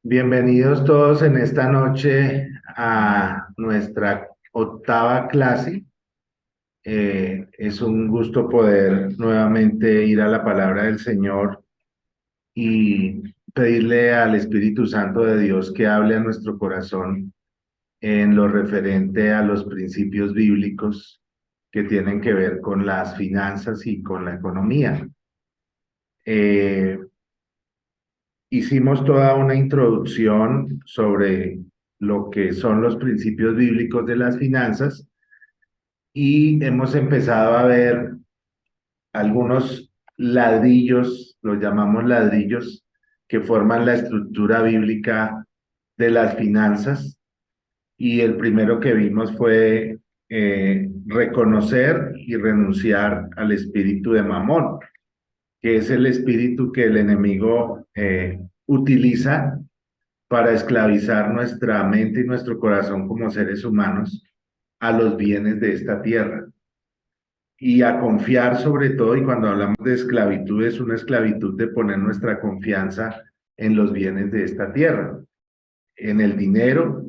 Bienvenidos todos en esta noche a nuestra octava clase. Es un gusto poder nuevamente ir a la palabra del Señor y pedirle al Espíritu Santo de Dios que hable a nuestro corazón en lo referente a los principios bíblicos que tienen que ver con las finanzas y con la economía. Eh, Hicimos toda una introducción sobre lo que son los principios bíblicos de las finanzas y hemos empezado a ver algunos ladrillos, los llamamos ladrillos, que forman la estructura bíblica de las finanzas. Y el primero que vimos fue reconocer y renunciar al espíritu de Mamón, que es el espíritu que el enemigo utiliza para esclavizar nuestra mente y nuestro corazón como seres humanos a los bienes de esta tierra y a confiar sobre todo, y cuando hablamos de esclavitud es una esclavitud de poner nuestra confianza en los bienes de esta tierra, en el dinero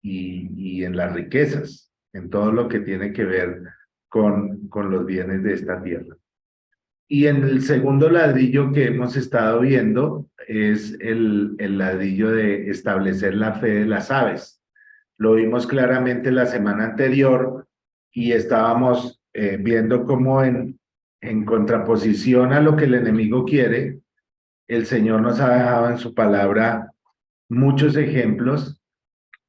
y en las riquezas, en todo lo que tiene que ver con los bienes de esta tierra. Y en el segundo ladrillo que hemos estado viendo es el ladrillo de establecer la fe de las aves. Lo vimos claramente la semana anterior y estábamos viendo cómo en contraposición a lo que el enemigo quiere, el Señor nos ha dejado en su palabra muchos ejemplos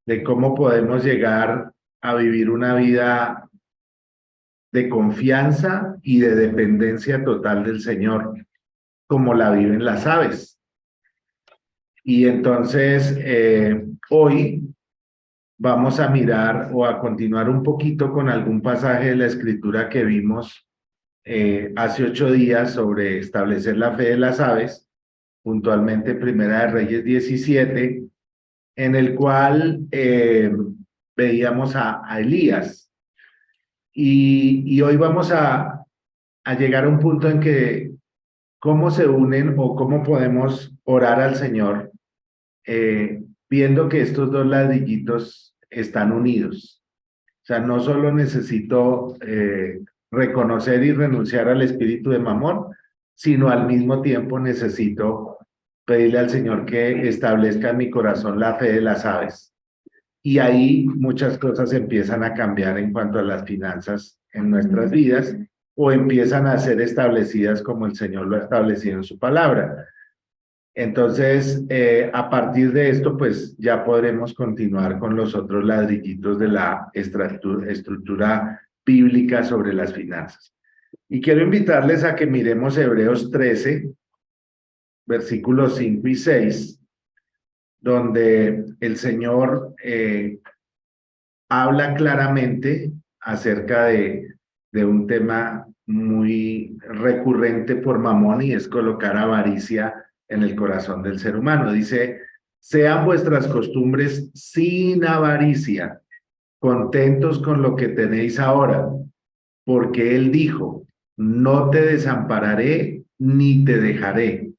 de cómo podemos llegar a vivir una vida de confianza y de dependencia total del Señor, como la viven las aves. Y entonces, hoy vamos a mirar o a continuar un poquito con algún pasaje de la escritura que vimos hace 8 días sobre establecer la fe de las aves, puntualmente Primera de Reyes 17, en el cual veíamos a Elías. Y hoy vamos a llegar a un punto en que cómo se unen o cómo podemos orar al Señor viendo que estos dos ladrillitos están unidos. O sea, no solo necesito reconocer y renunciar al espíritu de Mamón, sino al mismo tiempo necesito pedirle al Señor que establezca en mi corazón la fe de las aves. Y ahí muchas cosas empiezan a cambiar en cuanto a las finanzas en nuestras vidas o empiezan a ser establecidas como el Señor lo ha establecido en su palabra. Entonces, a partir de esto, pues ya podremos continuar con los otros ladrillitos de la estructura bíblica sobre las finanzas. Y quiero invitarles a que miremos Hebreos 13, versículos 5 y 6, donde el Señor habla claramente acerca de un tema muy recurrente por Mamón y es colocar avaricia en el corazón del ser humano. Dice, sean vuestras costumbres sin avaricia, contentos con lo que tenéis ahora, porque Él dijo, no te desampararé ni te dejaré.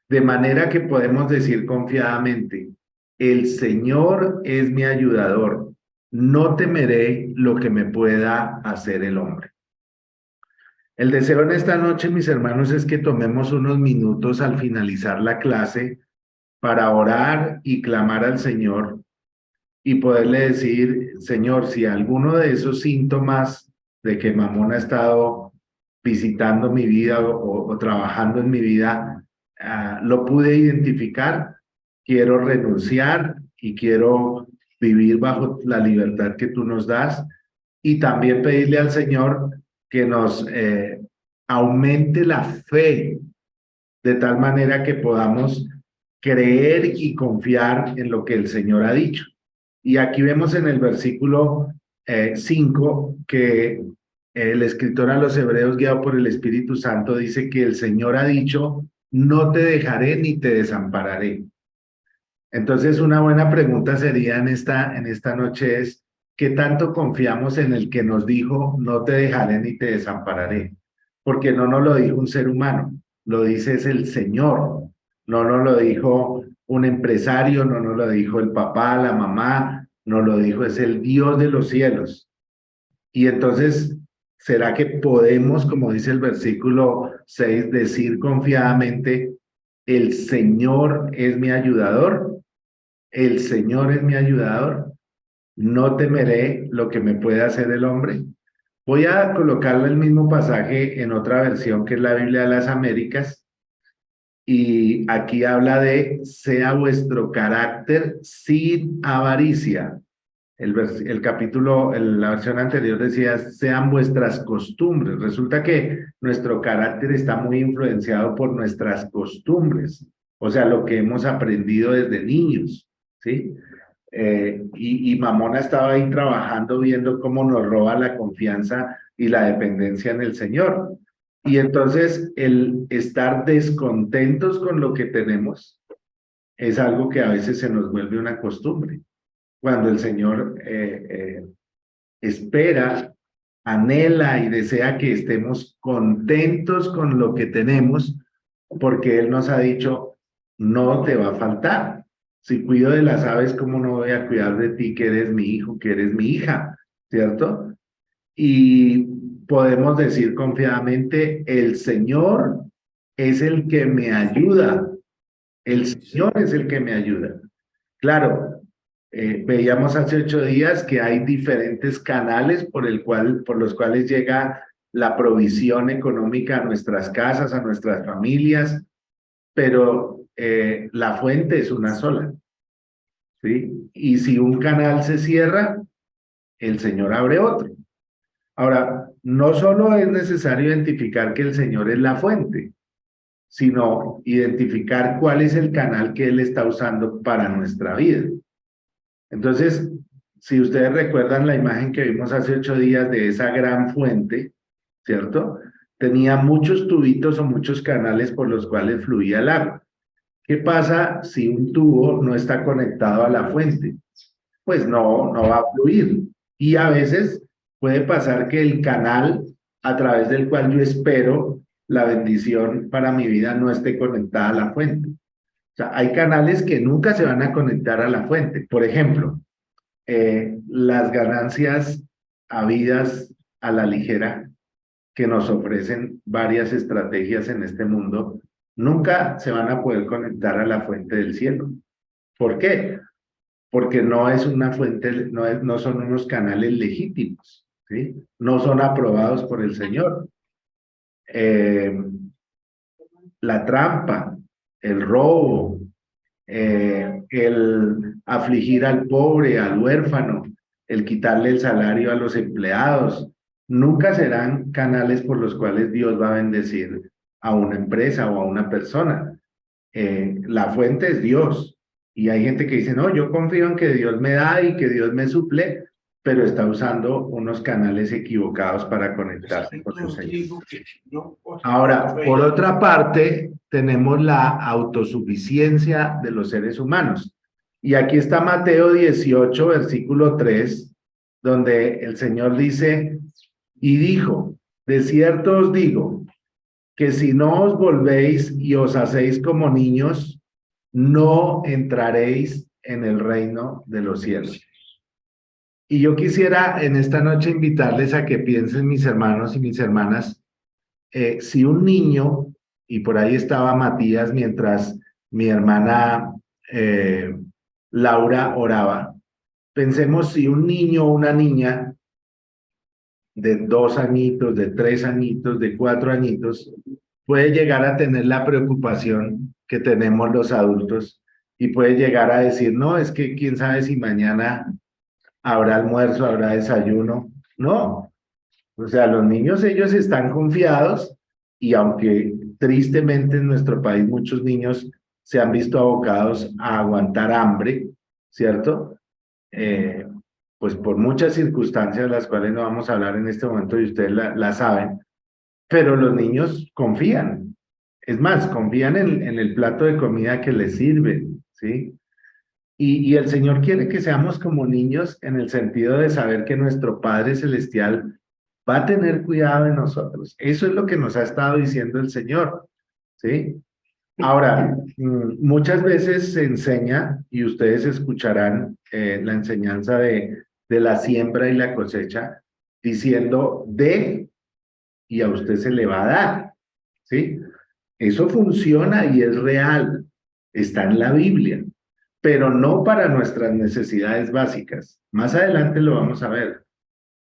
De manera que podemos decir confiadamente, el Señor es mi ayudador, no temeré lo que me pueda hacer el hombre. El deseo en esta noche, mis hermanos, es que tomemos unos minutos al finalizar la clase para orar y clamar al Señor y poderle decir, Señor, si alguno de esos síntomas de que Mamón ha estado visitando mi vida o trabajando en mi vida, lo pude identificar, quiero renunciar y quiero vivir bajo la libertad que tú nos das y también pedirle al Señor que nos aumente la fe de tal manera que podamos creer y confiar en lo que el Señor ha dicho. Y aquí vemos en el versículo 5 que el escritor a los Hebreos, guiado por el Espíritu Santo, dice que el Señor ha dicho, no te dejaré ni te desampararé. Entonces, una buena pregunta sería en esta noche es, ¿qué tanto confiamos en el que nos dijo, no te dejaré ni te desampararé? Porque no nos lo dijo un ser humano, lo dice es el Señor, no nos lo dijo un empresario, no nos lo dijo el papá, la mamá, nos lo dijo, es el Dios de los cielos. Y entonces, ¿será que podemos, como dice el versículo 6, decir confiadamente, el Señor es mi ayudador? El Señor es mi ayudador. No temeré lo que me pueda hacer el hombre. Voy a colocarle el mismo pasaje en otra versión que es la Biblia de las Américas. Y aquí habla de sea vuestro carácter sin avaricia. El capítulo, la versión anterior decía, sean vuestras costumbres. Resulta que nuestro carácter está muy influenciado por nuestras costumbres, o sea, lo que hemos aprendido desde niños, ¿sí? Y Mamona estaba ahí trabajando, viendo cómo nos roba la confianza y la dependencia en el Señor. Y entonces el estar descontentos con lo que tenemos es algo que a veces se nos vuelve una costumbre cuando el Señor espera, anhela y desea que estemos contentos con lo que tenemos, porque Él nos ha dicho, no te va a faltar. Si cuido de las aves, ¿cómo no voy a cuidar de ti, que eres mi hijo, que eres mi hija? ¿Cierto? Y podemos decir confiadamente, el Señor es el que me ayuda. El Señor es el que me ayuda. Claro, veíamos hace 8 días que hay diferentes canales por los cuales llega la provisión económica a nuestras casas, a nuestras familias, pero la fuente es una sola, ¿sí? Y si un canal se cierra, el Señor abre otro. Ahora, no solo es necesario identificar que el Señor es la fuente, sino identificar cuál es el canal que Él está usando para nuestra vida. Entonces, si ustedes recuerdan la imagen que vimos hace 8 días de esa gran fuente, ¿cierto? Tenía muchos tubitos o muchos canales por los cuales fluía el agua. ¿Qué pasa si un tubo no está conectado a la fuente? Pues no va a fluir. Y a veces puede pasar que el canal a través del cual yo espero la bendición para mi vida no esté conectada a la fuente. O sea, hay canales que nunca se van a conectar a la fuente. Por ejemplo, las ganancias habidas a la ligera que nos ofrecen varias estrategias en este mundo, nunca se van a poder conectar a la fuente del cielo. ¿Por qué? Porque no es una fuente, no son unos canales legítimos, ¿sí? No son aprobados por el Señor. Eh, la trampa, el robo, el afligir al pobre, al huérfano, el quitarle el salario a los empleados, nunca serán canales por los cuales Dios va a bendecir a una empresa o a una persona. La fuente es Dios. Y hay gente que dice, no, yo confío en que Dios me da y que Dios me suple, pero está usando unos canales equivocados para conectarse con el Señor. Ahora, por otra parte, tenemos la autosuficiencia de los seres humanos. Y aquí está Mateo 18, versículo 3, donde el Señor dice, y dijo, de cierto os digo, que si no os volvéis y os hacéis como niños, no entraréis en el reino de los cielos. Y yo quisiera en esta noche invitarles a que piensen, mis hermanos y mis hermanas, si un niño, y por ahí estaba Matías mientras mi hermana Laura oraba, pensemos si un niño o una niña de 2 añitos, de 3 añitos, de 4 añitos, puede llegar a tener la preocupación que tenemos los adultos y puede llegar a decir, no, es que quién sabe si mañana habrá almuerzo, habrá desayuno. No, o sea, los niños, ellos están confiados y aunque tristemente en nuestro país muchos niños se han visto abocados a aguantar hambre, ¿cierto? Eh, pues por muchas circunstancias, las cuales no vamos a hablar en este momento y ustedes la saben, pero los niños confían. Es más, confían en el plato de comida que les sirven, ¿sí? Y el Señor quiere que seamos como niños en el sentido de saber que nuestro Padre Celestial va a tener cuidado de nosotros. Eso es lo que nos ha estado diciendo el Señor, ¿sí? Ahora, muchas veces se enseña, y ustedes escucharán la enseñanza de la siembra y la cosecha, diciendo de y a usted se le va a dar, ¿sí? Eso funciona y es real, está en la Biblia, pero no para nuestras necesidades básicas. Más adelante lo vamos a ver,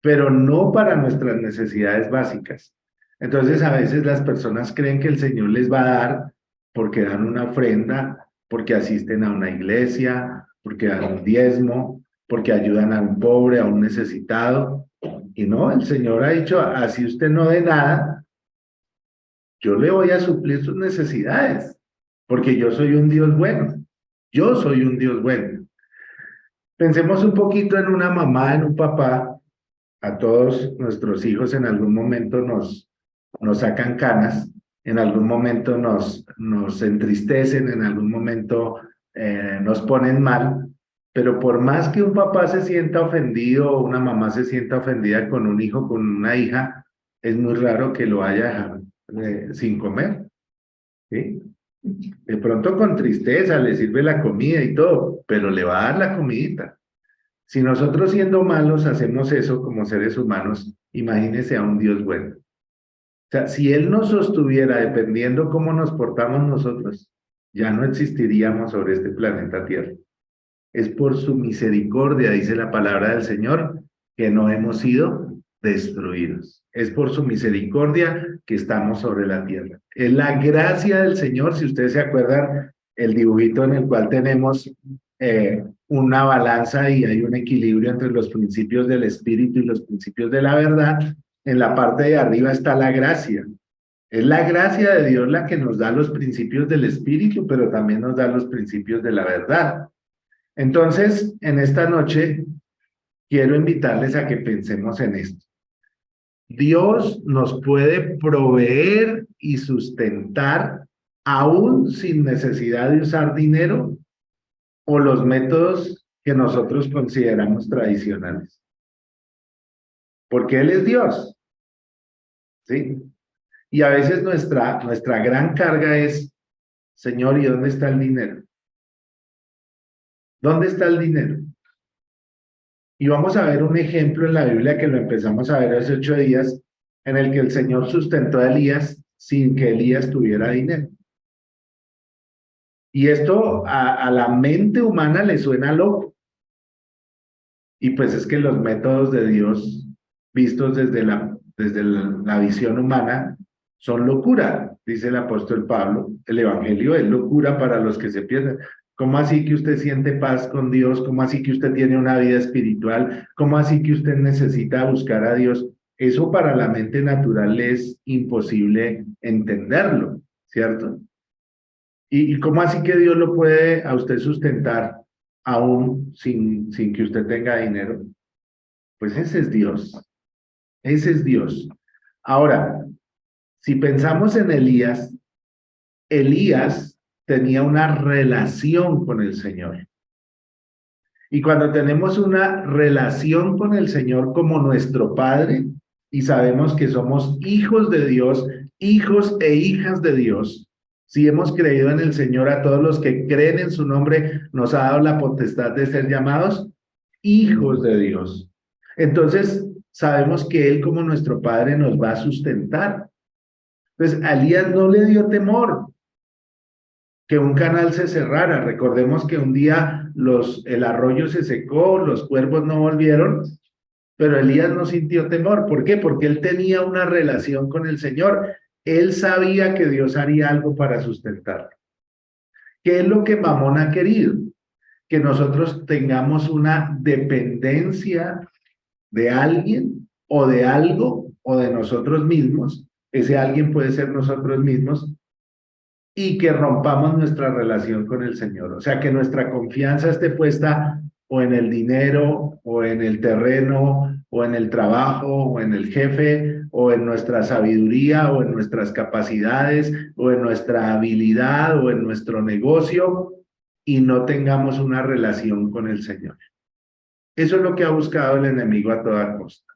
pero no para nuestras necesidades básicas. Entonces, a veces las personas creen que el Señor les va a dar porque dan una ofrenda, porque asisten a una iglesia, porque dan un diezmo, porque ayudan a un pobre, a un necesitado. Y no, el Señor ha dicho, así usted no dé nada, yo le voy a suplir sus necesidades, porque yo soy un Dios bueno. Yo soy un Dios bueno. Pensemos un poquito en una mamá, en un papá. A todos nuestros hijos en algún momento nos sacan canas, en algún momento nos entristecen, en algún momento nos ponen mal, pero por más que un papá se sienta ofendido o una mamá se sienta ofendida con un hijo, con una hija, es muy raro que lo haya dejado sin comer, ¿sí? De pronto con tristeza le sirve la comida y todo, pero le va a dar la comidita. Si nosotros siendo malos hacemos eso como seres humanos, imagínese a un Dios bueno. O sea, si Él nos sostuviera dependiendo cómo nos portamos nosotros, ya no existiríamos sobre este planeta Tierra. Es por su misericordia, dice la palabra del Señor, que no hemos sido destruidos. Es por su misericordia que estamos sobre la tierra. Es la gracia del Señor, si ustedes se acuerdan, el dibujito en el cual tenemos una balanza y hay un equilibrio entre los principios del Espíritu y los principios de la verdad. En la parte de arriba está la gracia. Es la gracia de Dios la que nos da los principios del Espíritu, pero también nos da los principios de la verdad. Entonces, en esta noche quiero invitarles a que pensemos en esto. Dios nos puede proveer y sustentar aún sin necesidad de usar dinero o los métodos que nosotros consideramos tradicionales. Porque Él es Dios, ¿sí? Y a veces nuestra gran carga es, Señor, ¿y dónde está el dinero? ¿Dónde está el dinero? Y vamos a ver un ejemplo en la Biblia que lo empezamos a ver hace 8 días, en el que el Señor sustentó a Elías sin que Elías tuviera dinero. Y esto a la mente humana le suena loco. Y pues es que los métodos de Dios vistos desde la visión humana son locura, dice el apóstol Pablo. El Evangelio es locura para los que se pierden. ¿Cómo así que usted siente paz con Dios? ¿Cómo así que usted tiene una vida espiritual? ¿Cómo así que usted necesita buscar a Dios? Eso para la mente natural es imposible entenderlo, ¿cierto? ¿Y cómo así que Dios lo puede a usted sustentar aún sin que usted tenga dinero? Pues ese es Dios, ese es Dios. Ahora, si pensamos en Elías, Elías tenía una relación con el Señor. Y cuando tenemos una relación con el Señor como nuestro Padre y sabemos que somos hijos de Dios, hijos e hijas de Dios, si hemos creído en el Señor, a todos los que creen en su nombre, nos ha dado la potestad de ser llamados hijos de Dios. Entonces, sabemos que Él como nuestro Padre nos va a sustentar. Entonces, a Elías no le dio temor que un canal se cerrara. Recordemos que un día el arroyo se secó, los cuervos no volvieron, pero Elías no sintió temor. ¿Por qué? Porque él tenía una relación con el Señor. Él sabía que Dios haría algo para sustentarlo. ¿Qué es lo que Mamón ha querido? Que nosotros tengamos una dependencia de alguien o de algo o de nosotros mismos. Ese alguien puede ser nosotros mismos, y que rompamos nuestra relación con el Señor. O sea, que nuestra confianza esté puesta o en el dinero, o en el terreno, o en el trabajo, o en el jefe, o en nuestra sabiduría, o en nuestras capacidades, o en nuestra habilidad, o en nuestro negocio, y no tengamos una relación con el Señor. Eso es lo que ha buscado el enemigo a toda costa.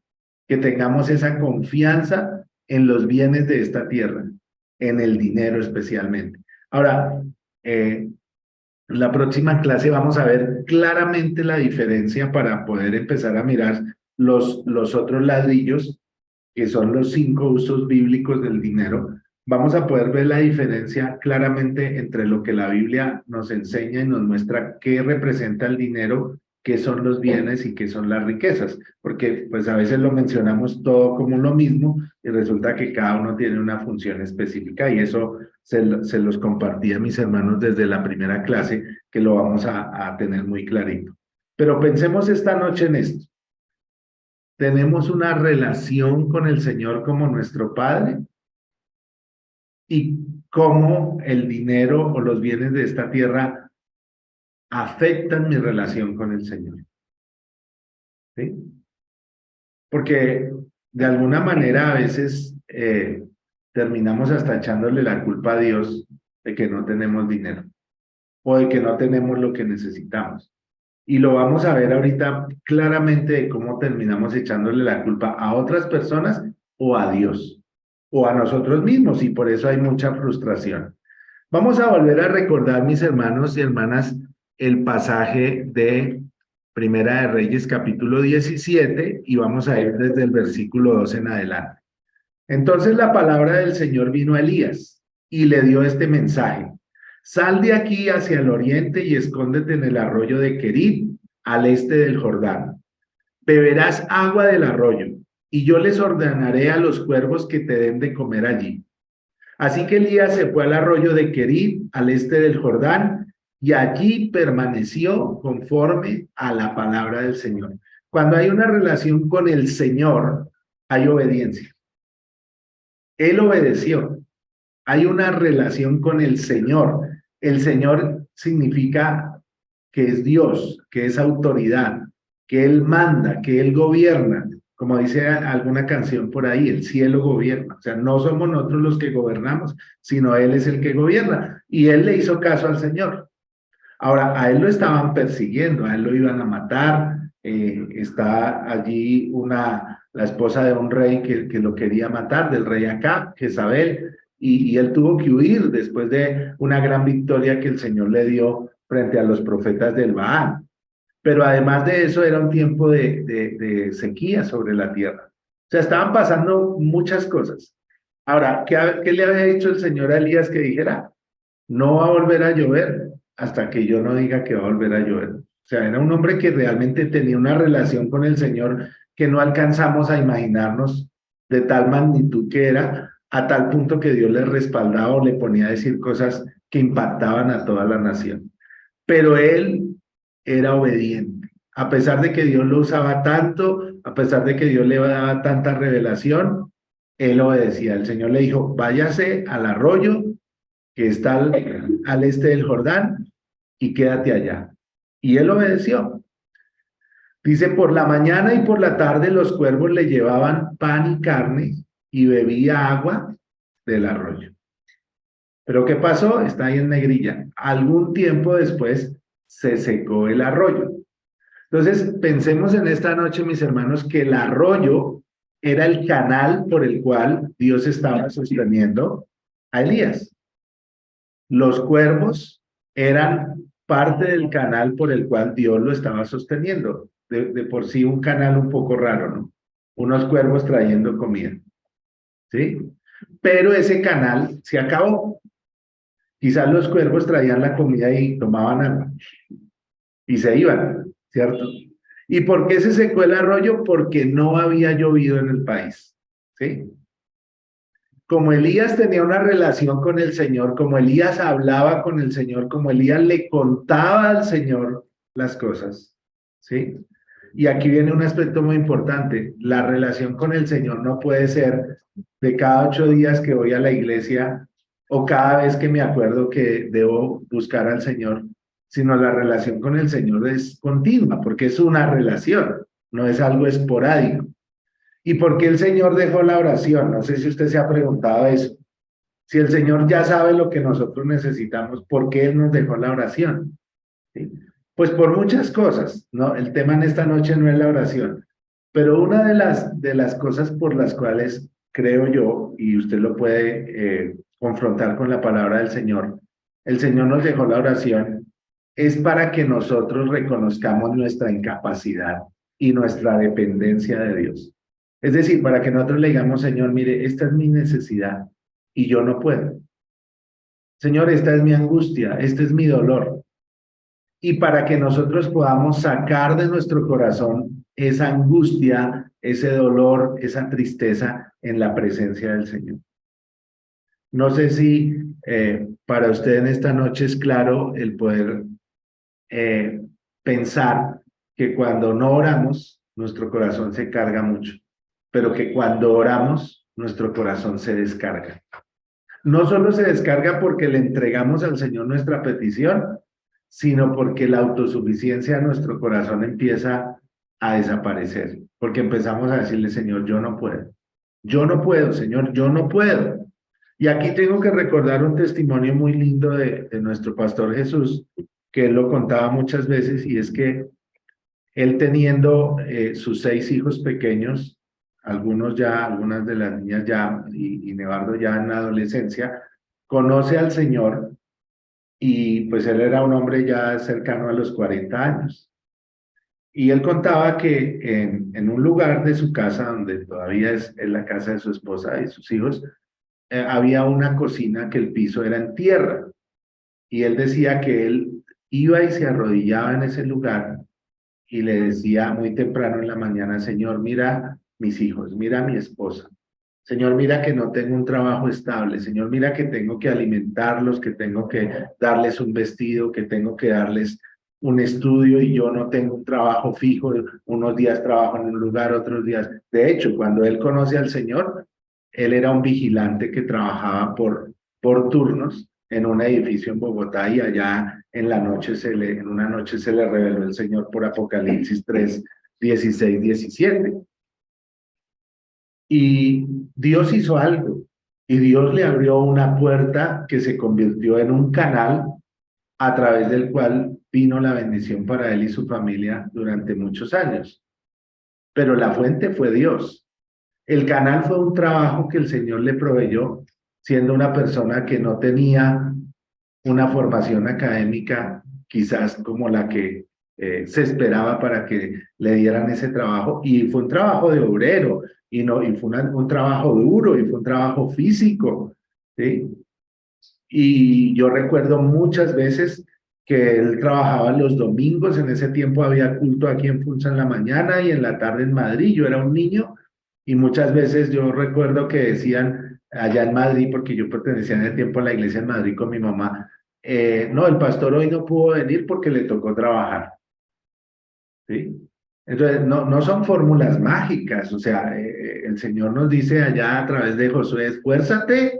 Que tengamos esa confianza en los bienes de esta tierra, en el dinero especialmente. Ahora, en la próxima clase vamos a ver claramente la diferencia para poder empezar a mirar los otros ladrillos, que son los 5 usos bíblicos del dinero. Vamos a poder ver la diferencia claramente entre lo que la Biblia nos enseña y nos muestra qué representa el dinero, qué son los bienes y qué son las riquezas, porque pues a veces lo mencionamos todo como lo mismo y resulta que cada uno tiene una función específica, y eso se los compartí a mis hermanos desde la primera clase, que lo vamos a tener muy clarito. Pero pensemos esta noche en esto. ¿Tenemos una relación con el Señor como nuestro Padre? ¿Y cómo el dinero o los bienes de esta tierra afectan mi relación con el Señor? ¿Sí? Porque de alguna manera a veces terminamos hasta echándole la culpa a Dios de que no tenemos dinero o de que no tenemos lo que necesitamos. Y lo vamos a ver ahorita claramente de cómo terminamos echándole la culpa a otras personas o a Dios o a nosotros mismos, y por eso hay mucha frustración. Vamos a volver a recordar, mis hermanos y hermanas, el pasaje de Primera de Reyes, capítulo 17, y vamos a ir desde el versículo 2 en adelante. Entonces la palabra del Señor vino a Elías y le dio este mensaje: sal de aquí hacia el oriente y escóndete en el arroyo de Querit, al este del Jordán. Beberás agua del arroyo, y yo les ordenaré a los cuervos que te den de comer allí. Así que Elías se fue al arroyo de Querit, al este del Jordán, y allí permaneció conforme a la palabra del Señor. Cuando hay una relación con el Señor, hay obediencia. Él obedeció. Hay una relación con el Señor. El Señor significa que es Dios, que es autoridad, que Él manda, que Él gobierna. Como dice alguna canción por ahí, el cielo gobierna. O sea, no somos nosotros los que gobernamos, sino Él es el que gobierna. Y Él le hizo caso al Señor. Ahora, a Él lo estaban persiguiendo, a Él lo iban a matar. Está allí la esposa de un rey que lo quería matar, del rey Acab, Jezabel, y él tuvo que huir después de una gran victoria que el Señor le dio frente a los profetas del Baal. Pero además de eso, era un tiempo de sequía sobre la tierra. O sea, estaban pasando muchas cosas. Ahora, ¿qué le había dicho el Señor a Elías que dijera? No va a volver a llover hasta que yo no diga que va a volver a llover. O sea, era un hombre que realmente tenía una relación con el Señor que no alcanzamos a imaginarnos, de tal magnitud que era, a tal punto que Dios le respaldaba o le ponía a decir cosas que impactaban a toda la nación. Pero él era obediente. A pesar de que Dios lo usaba tanto, a pesar de que Dios le daba tanta revelación, él obedecía. El Señor le dijo: váyase al arroyo que está al este del Jordán, y quédate allá. Y él obedeció. Dice: por la mañana y por la tarde los cuervos le llevaban pan y carne, y bebía agua del arroyo. Pero ¿qué pasó? Está ahí en negrilla. Algún tiempo después se secó el arroyo. Entonces, pensemos en esta noche, mis hermanos, que el arroyo era el canal por el cual Dios estaba sosteniendo a Elías. Los cuervos eran parte del canal por el cual Dios lo estaba sosteniendo. De por sí, un canal un poco raro, ¿no? Unos cuervos trayendo comida, ¿sí? Pero ese canal se acabó. Quizás los cuervos traían la comida y tomaban agua y se iban, ¿cierto? ¿Y por qué se secó el arroyo? Porque no había llovido en el país, ¿sí? Como Elías tenía una relación con el Señor, como Elías hablaba con el Señor, como Elías le contaba al Señor las cosas, ¿sí? Y aquí viene un aspecto muy importante: la relación con el Señor no puede ser de cada 8 días que voy a la iglesia o cada vez que me acuerdo que debo buscar al Señor, sino la relación con el Señor es continua, porque es una relación, no es algo esporádico. ¿Y por qué el Señor dejó la oración? No sé si usted se ha preguntado eso. Si el Señor ya sabe lo que nosotros necesitamos, ¿por qué Él nos dejó la oración? ¿Sí? Pues por muchas cosas, ¿no? El tema en esta noche no es la oración, pero una de las cosas por las cuales creo yo, y usted lo puede confrontar con la palabra del Señor, el Señor nos dejó la oración, es para que nosotros reconozcamos nuestra incapacidad y nuestra dependencia de Dios. Es decir, para que nosotros le digamos, Señor, mire, esta es mi necesidad y yo no puedo. Señor, esta es mi angustia, este es mi dolor. Y para que nosotros podamos sacar de nuestro corazón esa angustia, ese dolor, esa tristeza en la presencia del Señor. No sé si para usted en esta noche es claro el poder eh, pensar que cuando no oramos, nuestro corazón se carga mucho, pero que cuando oramos, nuestro corazón se descarga. No solo se descarga porque le entregamos al Señor nuestra petición, sino porque la autosuficiencia de nuestro corazón empieza a desaparecer, porque empezamos a decirle, Señor, yo no puedo, Señor, yo no puedo. Y aquí tengo que recordar un testimonio muy lindo de nuestro pastor Jesús, que él lo contaba muchas veces, y es que él teniendo sus 6 hijos pequeños, algunos ya, algunas de las niñas ya, y Nevardo ya en la adolescencia, conoce al Señor y pues él era un hombre ya cercano a los 40 años. Y él contaba que en un lugar de su casa, donde todavía es en la casa de su esposa y sus hijos, había una cocina que el piso era en tierra. Y él decía que él iba y se arrodillaba en ese lugar y le decía muy temprano en la mañana, Señor, mira mis hijos, mira mi esposa. Señor, mira que no tengo un trabajo estable. Señor, mira que tengo que alimentarlos, que tengo que darles un vestido, que tengo que darles un estudio y yo no tengo un trabajo fijo. Unos días trabajo en un lugar, otros días. De hecho, cuando él conoce al Señor, él era un vigilante que trabajaba por turnos en un edificio en Bogotá y allá en en una noche se le reveló el Señor por Apocalipsis 3, 16, 17. Y Dios hizo algo, y Dios le abrió una puerta que se convirtió en un canal a través del cual vino la bendición para él y su familia durante muchos años. Pero la fuente fue Dios. El canal fue un trabajo que el Señor le proveyó, siendo una persona que no tenía una formación académica quizás como la que se esperaba para que le dieran ese trabajo, y fue un trabajo de obrero, y fue un trabajo duro, y fue un trabajo físico, ¿sí? Y yo recuerdo muchas veces que él trabajaba los domingos. En ese tiempo había culto aquí en Funza en la mañana y en la tarde en Madrid. Yo era un niño y muchas veces yo recuerdo que decían allá en Madrid, porque yo pertenecía en el tiempo a la iglesia en Madrid con mi mamá, no, el pastor hoy no pudo venir porque le tocó trabajar, ¿sí? Entonces, no son fórmulas mágicas, o sea, el Señor nos dice allá a través de Josué, esfuérzate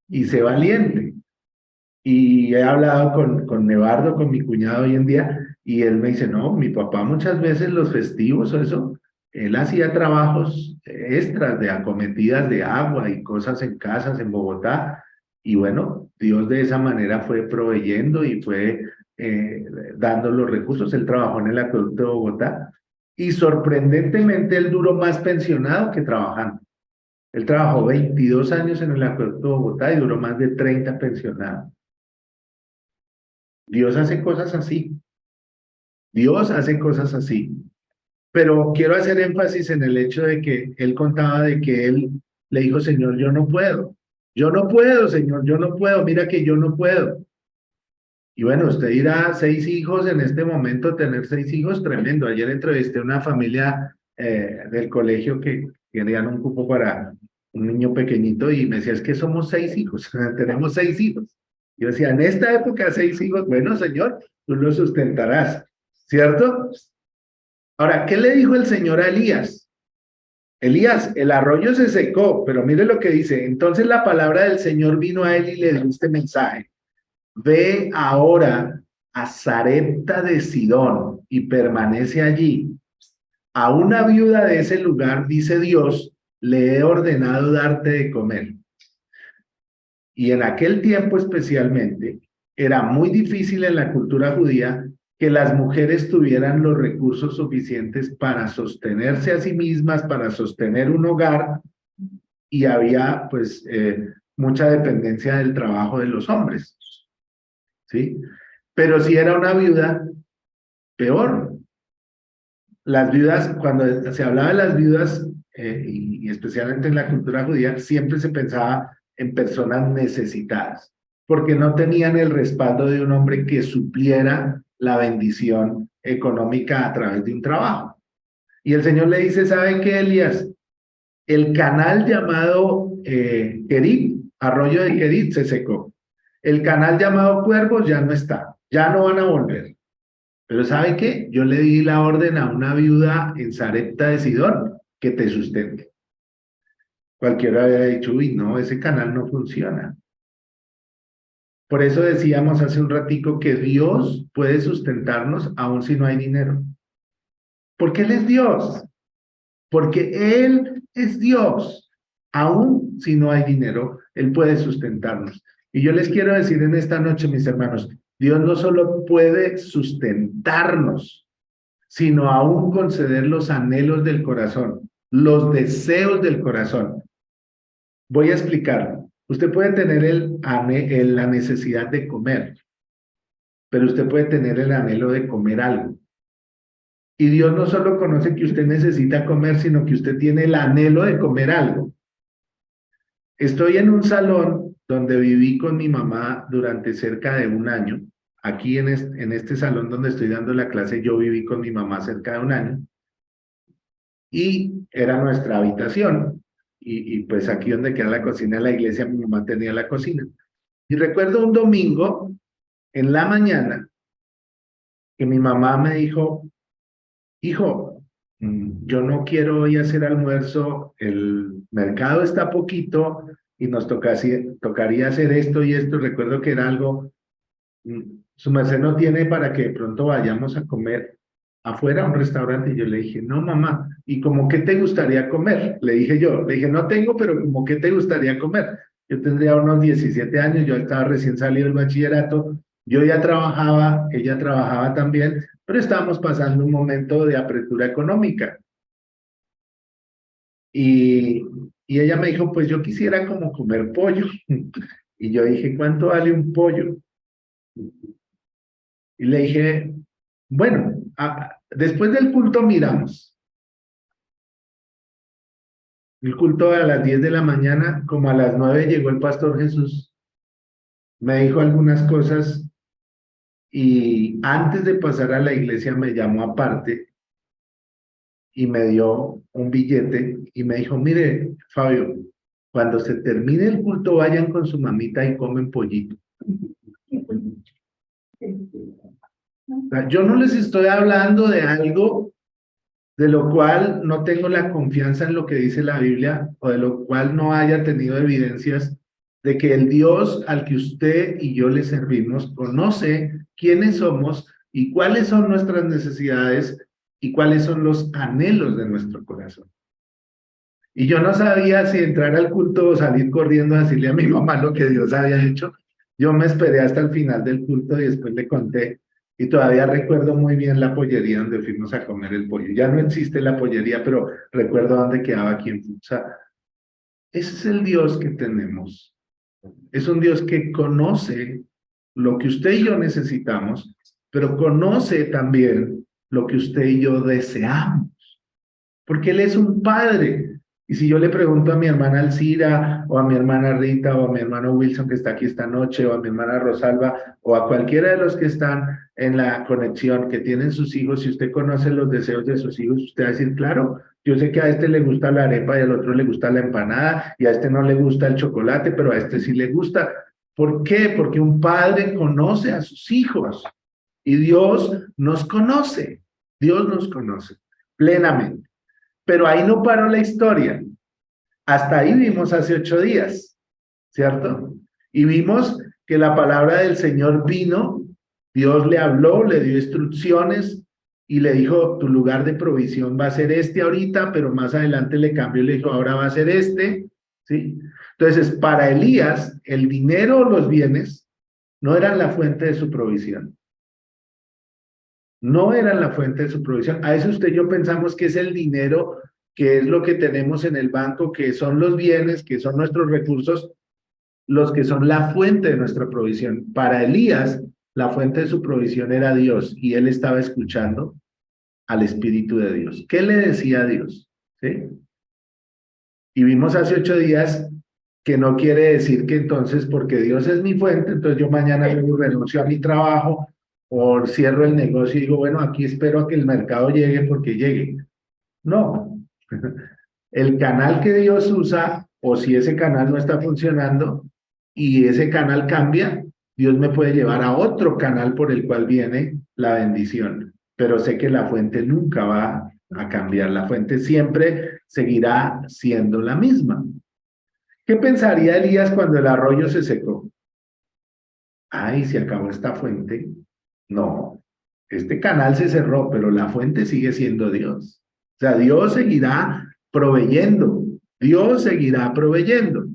y sé valiente. Y he hablado con Nevardo, con mi cuñado hoy en día, y él me dice, no, mi papá muchas veces los festivos o eso, él hacía trabajos extras de acometidas de agua y cosas en casas en Bogotá, y bueno, Dios de esa manera fue proveyendo y fue eh, dando los recursos. Él trabajó en el acueducto de Bogotá, y sorprendentemente él duró más pensionado que trabajando. Él trabajó 22 años en el acueducto de Bogotá y duró más de 30 pensionado. Dios hace cosas así. Dios hace cosas así. Pero quiero hacer énfasis en el hecho de que él contaba de que él le dijo, Señor, yo no puedo. Yo no puedo, Señor, yo no puedo. Mira que yo no puedo. Y bueno, usted dirá, 6 hijos en este momento, tener 6 hijos, tremendo. Ayer entrevisté a una familia del colegio que querían un cupo para un niño pequeñito y me decía, es que somos 6 hijos, tenemos 6 hijos. Yo decía, en esta época 6 hijos, bueno, Señor, tú los sustentarás, ¿cierto? Ahora, ¿qué le dijo el Señor a Elías? Elías, el arroyo se secó, pero mire lo que dice. Entonces la palabra del Señor vino a él y le dio este mensaje. Ve ahora a Sarepta de Sidón y permanece allí. A una viuda de ese lugar, dice Dios, le he ordenado darte de comer. Y en aquel tiempo especialmente, era muy difícil en la cultura judía que las mujeres tuvieran los recursos suficientes para sostenerse a sí mismas, para sostener un hogar, y había pues mucha dependencia del trabajo de los hombres. ¿sí? Pero si era una viuda, peor. Las viudas, cuando se hablaba de las viudas, y especialmente en la cultura judía, siempre se pensaba en personas necesitadas, porque no tenían el respaldo de un hombre que supliera la bendición económica a través de un trabajo. Y el Señor le dice, ¿sabe qué, Elías? El canal llamado Kerit, arroyo de Kerit, se secó. El canal llamado Cuervos ya no está, ya no van a volver. Pero ¿sabe qué? Yo le di la orden a una viuda en Sarepta de Sidón que te sustente. Cualquiera había dicho, uy, no, ese canal no funciona. Por eso decíamos hace un ratico que Dios puede sustentarnos aun si no hay dinero. Porque Él es Dios. Porque Él es Dios. Aun si no hay dinero, Él puede sustentarnos. Y yo les quiero decir en esta noche, mis hermanos, Dios no solo puede sustentarnos, sino aún conceder los anhelos del corazón, los deseos del corazón. Voy a explicarlo. Usted puede tener la necesidad de comer, pero usted puede tener el anhelo de comer algo. Y Dios no solo conoce que usted necesita comer, sino que usted tiene el anhelo de comer algo. Estoy en un salón donde viví con mi mamá durante cerca de un año. Aquí en este salón donde estoy dando la clase, yo viví con mi mamá cerca de un año. Y era nuestra habitación. Y pues aquí donde queda la cocina de la iglesia, mi mamá tenía la cocina. Y recuerdo un domingo, en la mañana, que mi mamá me dijo, hijo, yo no quiero hoy hacer almuerzo, el mercado está poquito y nos tocaría hacer esto y esto. Recuerdo que era algo, su merced no tiene para que de pronto vayamos a comer afuera a un restaurante. Y yo le dije, no, mamá, ¿y como qué te gustaría comer? Le dije yo, le dije, no tengo, pero como qué te gustaría comer. Yo tendría unos 17 años, yo estaba recién salido del bachillerato, yo ya trabajaba, ella trabajaba también, pero estábamos pasando un momento de apertura económica. Y, y ella me dijo, pues yo quisiera como comer pollo. Y yo dije, ¿cuánto vale un pollo? Y le dije, bueno, después del culto miramos. El culto a las 10 de la mañana, como a las 9 llegó el pastor Jesús, me dijo algunas cosas y antes de pasar a la iglesia me llamó aparte y me dio un billete y me dijo, mire, Fabio, cuando se termine el culto vayan con su mamita y comen pollito. O sea, yo no les estoy hablando de algo de lo cual no tengo la confianza en lo que dice la Biblia o de lo cual no haya tenido evidencias de que el Dios al que usted y yo le servimos conoce quiénes somos y cuáles son nuestras necesidades y cuáles son los anhelos de nuestro corazón. Y yo no sabía si entrar al culto o salir corriendo a decirle a mi mamá lo que Dios había hecho. Yo me esperé hasta el final del culto y después le conté. Y todavía recuerdo muy bien la pollería donde fuimos a comer el pollo. Ya no existe la pollería, pero recuerdo dónde quedaba aquí en Futsal. Ese es el Dios que tenemos. Es un Dios que conoce lo que usted y yo necesitamos, pero conoce también lo que usted y yo deseamos. Porque Él es un padre. Y si yo le pregunto a mi hermana Alcira, o a mi hermana Rita, o a mi hermano Wilson que está aquí esta noche, o a mi hermana Rosalba, o a cualquiera de los que están en la conexión, que tienen sus hijos, si usted conoce los deseos de sus hijos, usted va a decir, claro, yo sé que a este le gusta la arepa y al otro le gusta la empanada, y a este no le gusta el chocolate, pero a este sí le gusta. ¿Por qué? Porque un padre conoce a sus hijos, y Dios nos conoce plenamente. Pero ahí no paró la historia. Hasta ahí vimos hace 8 días, ¿cierto? Y vimos que la palabra del Señor vino, Dios le habló, le dio instrucciones y le dijo, tu lugar de provisión va a ser este ahorita, pero más adelante le cambió y le dijo, ahora va a ser este, ¿sí? Entonces, para Elías, el dinero o los bienes no eran la fuente de su provisión. No eran la fuente de su provisión. A eso usted y yo pensamos que es el dinero, que es lo que tenemos en el banco, que son los bienes, que son nuestros recursos, los que son la fuente de nuestra provisión. Para Elías, La fuente de su provisión era Dios y él estaba escuchando al Espíritu de Dios. ¿Qué le decía a Dios? ¿Sí? Y vimos hace 8 días que no quiere decir que entonces, porque Dios es mi fuente, entonces yo mañana luego renuncio a mi trabajo o cierro el negocio y digo, bueno, aquí espero a que el mercado llegue porque llegue. No. El canal que Dios usa, o si ese canal no está funcionando y ese canal cambia, Dios me puede llevar a otro canal por el cual viene la bendición. Pero sé que la fuente nunca va a cambiar. La fuente siempre seguirá siendo la misma. ¿Qué pensaría Elías cuando el arroyo se secó? Ay, se acabó esta fuente. No, este canal se cerró, pero la fuente sigue siendo Dios. O sea, Dios seguirá proveyendo. Dios seguirá proveyendo.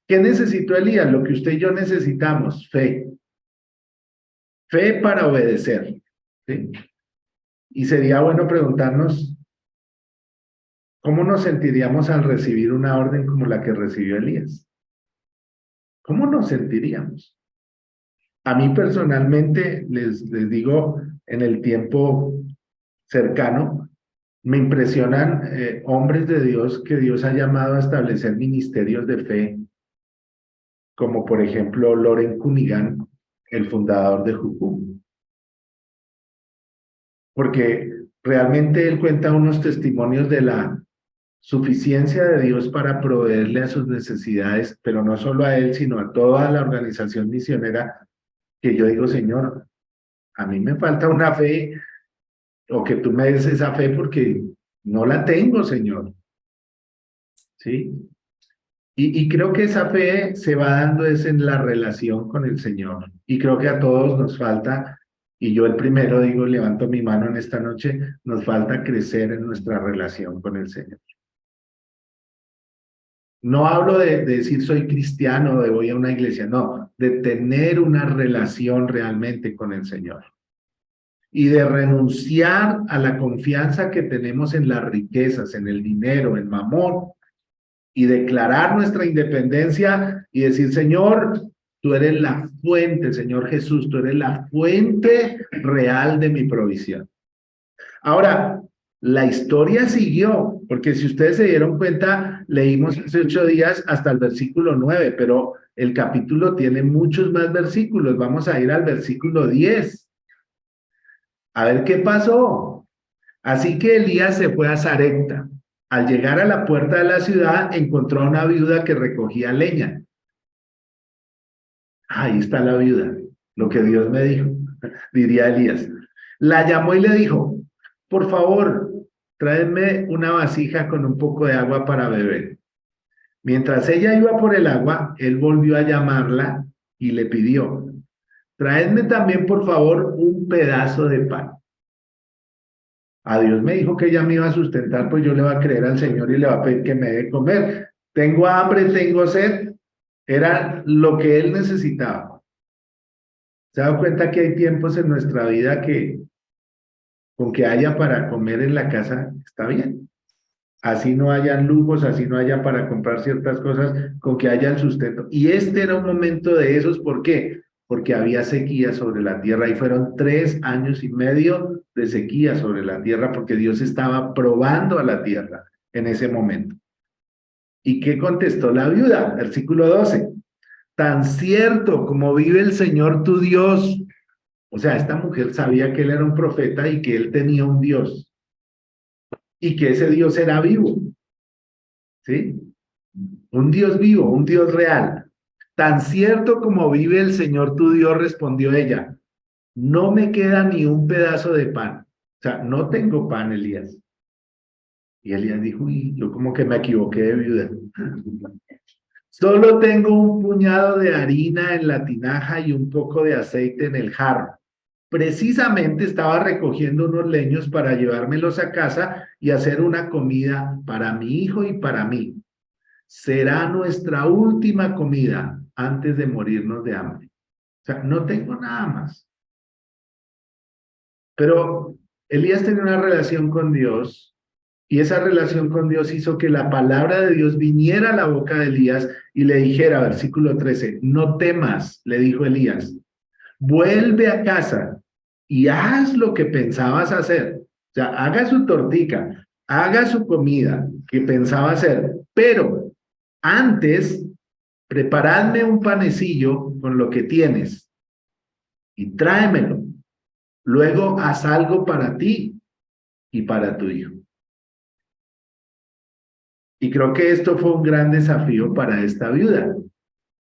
¿Qué necesitó Elías? Lo que usted y yo necesitamos, fe. Fe para obedecer. ¿Sí? Y sería bueno preguntarnos, ¿cómo nos sentiríamos al recibir una orden como la que recibió Elías? ¿Cómo nos sentiríamos? A mí personalmente, les digo, en el tiempo cercano, me impresionan hombres de Dios que Dios ha llamado a establecer ministerios de fe, como por ejemplo Loren Cunningham, el fundador de Jucum, porque realmente él cuenta unos testimonios de la suficiencia de Dios para proveerle a sus necesidades, pero no solo a él, sino a toda la organización misionera, que yo digo, Señor, a mí me falta una fe, o que tú me des esa fe porque no la tengo, Señor. ¿Sí? Y creo que esa fe se va dando es en la relación con el Señor. Y creo que a todos nos falta, y yo el primero digo, levanto mi mano en esta noche, nos falta crecer en nuestra relación con el Señor. No hablo de decir soy cristiano, de voy a una iglesia, no, de tener una relación realmente con el Señor. Y de renunciar a la confianza que tenemos en las riquezas, en el dinero, en Mamón, y declarar nuestra independencia y decir, Señor, tú eres la fuente, Señor Jesús, tú eres la fuente real de mi provisión. Ahora, la historia siguió, porque si ustedes se dieron cuenta, leímos hace 8 días hasta el versículo 9, pero el capítulo tiene muchos más versículos. Vamos a ir al versículo 10. A ver qué pasó. Así que Elías se fue a Sarepta. Al llegar a la puerta de la ciudad, encontró a una viuda que recogía leña. Ahí está la viuda, lo que Dios me dijo, diría Elías. La llamó y le dijo, por favor, tráeme una vasija con un poco de agua para beber. Mientras ella iba por el agua, él volvió a llamarla y le pidió, traedme también, por favor, un pedazo de pan. A Dios me dijo que ella me iba a sustentar, pues yo le voy a creer al Señor y le voy a pedir que me dé comer. Tengo hambre, tengo sed. Era lo que él necesitaba. ¿Se ha dado cuenta que hay tiempos en nuestra vida que con que haya para comer en la casa está bien? Así no hayan lujos, así no haya para comprar ciertas cosas, con que haya el sustento. Y este era un momento de esos, ¿por qué? Porque había sequía sobre la tierra y fueron 3 años y medio de sequía sobre la tierra porque Dios estaba probando a la tierra en ese momento. ¿Y qué contestó la viuda? Versículo 12. Tan cierto como vive el Señor tu Dios. O sea, esta mujer sabía que él era un profeta y que él tenía un Dios y que ese Dios era vivo. ¿Sí? Un Dios vivo, un Dios real. Tan cierto como vive el Señor tu Dios, respondió ella, no me queda ni un pedazo de pan. O sea, no tengo pan, Elías. Y Elías dijo, uy, yo como que me equivoqué de viuda. Solo tengo un puñado de harina en la tinaja y un poco de aceite en el jarro. Precisamente estaba recogiendo unos leños para llevármelos a casa y hacer una comida para mi hijo y para mí. Será nuestra última comida antes de morirnos de hambre. O sea, no tengo nada más. Pero Elías tenía una relación con Dios y esa relación con Dios hizo que la palabra de Dios viniera a la boca de Elías y le dijera, versículo 13, no temas, le dijo Elías, vuelve a casa y haz lo que pensabas hacer. O sea, haga su tortica, haga su comida que pensaba hacer, pero antes preparadme un panecillo con lo que tienes y tráemelo. Luego haz algo para ti y para tu hijo. Y creo que esto fue un gran desafío para esta viuda.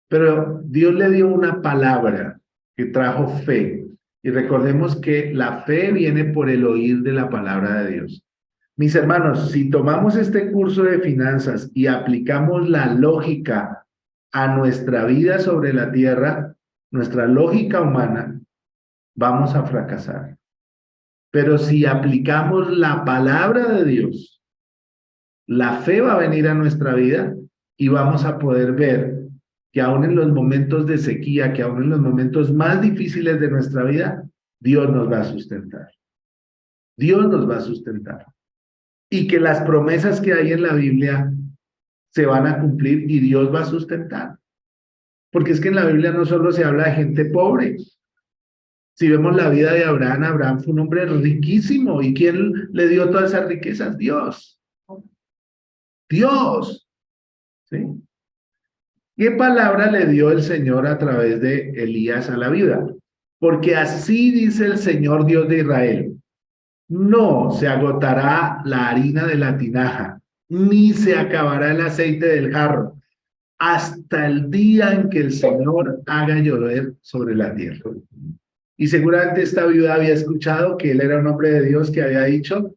Pero Dios le dio una palabra que trajo fe. Y recordemos que la fe viene por el oír de la palabra de Dios. Mis hermanos, si tomamos este curso de finanzas y aplicamos la lógica a nuestra vida sobre la tierra, nuestra lógica humana, vamos a fracasar. Pero si aplicamos la palabra de Dios, la fe va a venir a nuestra vida y vamos a poder ver que aún en los momentos de sequía, que aún en los momentos más difíciles de nuestra vida, Dios nos va a sustentar. Dios nos va a sustentar. Y que las promesas que hay en la Biblia se van a cumplir y Dios va a sustentar. Porque es que en la Biblia no solo se habla de gente pobre. Si vemos la vida de Abraham, Abraham fue un hombre riquísimo. ¿Y quién le dio todas esas riquezas? Dios. Dios. ¿Sí? ¿Qué palabra le dio el Señor a través de Elías a la viuda? Porque así dice el Señor Dios de Israel: no se agotará la harina de la tinaja, ni se acabará el aceite del jarro, hasta el día en que el Señor haga llover sobre la tierra. Y seguramente esta viuda había escuchado que él era un hombre de Dios que había dicho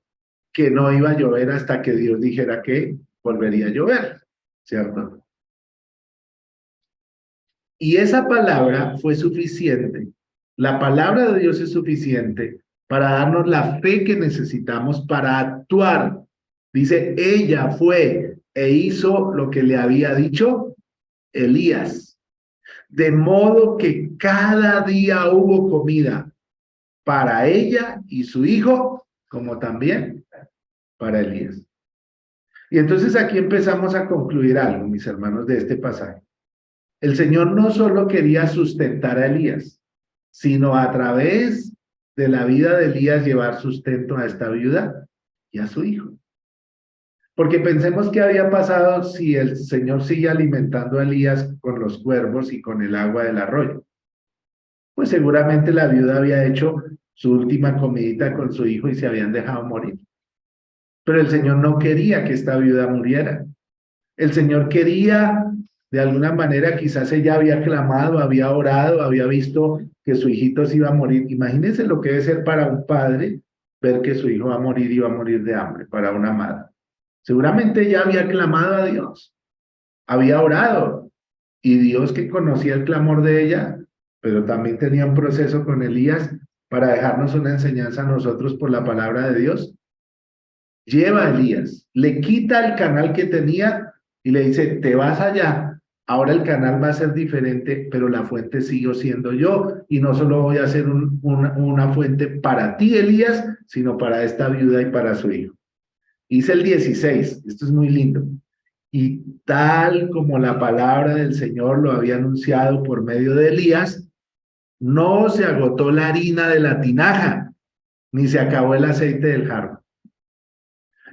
que no iba a llover hasta que Dios dijera que volvería a llover, ¿cierto? Y esa palabra fue suficiente. La palabra de Dios es suficiente para darnos la fe que necesitamos para actuar. Dice, ella fue e hizo lo que le había dicho Elías. De modo que cada día hubo comida para ella y su hijo, como también para Elías. Y entonces aquí empezamos a concluir algo, mis hermanos, de este pasaje. El Señor no solo quería sustentar a Elías, sino a través de la vida de Elías llevar sustento a esta viuda y a su hijo. Porque pensemos qué había pasado si el Señor sigue alimentando a Elías con los cuervos y con el agua del arroyo. Pues seguramente la viuda había hecho su última comidita con su hijo y se habían dejado morir. Pero el Señor no quería que esta viuda muriera. El Señor quería, de alguna manera, quizás ella había clamado, había orado, había visto que su hijito se iba a morir. Imagínense lo que debe ser para un padre ver que su hijo va a morir y va a morir de hambre, para una madre. Seguramente ella había clamado a Dios, había orado, y Dios, que conocía el clamor de ella, pero también tenía un proceso con Elías para dejarnos una enseñanza a nosotros por la palabra de Dios. Lleva a Elías, le quita el canal que tenía y le dice, te vas allá, ahora el canal va a ser diferente, pero la fuente sigo siendo yo, y no solo voy a ser una fuente para ti, Elías, sino para esta viuda y para su hijo. Dice el 16, esto es muy lindo. Y tal como la palabra del Señor lo había anunciado por medio de Elías, no se agotó la harina de la tinaja, ni se acabó el aceite del jarro.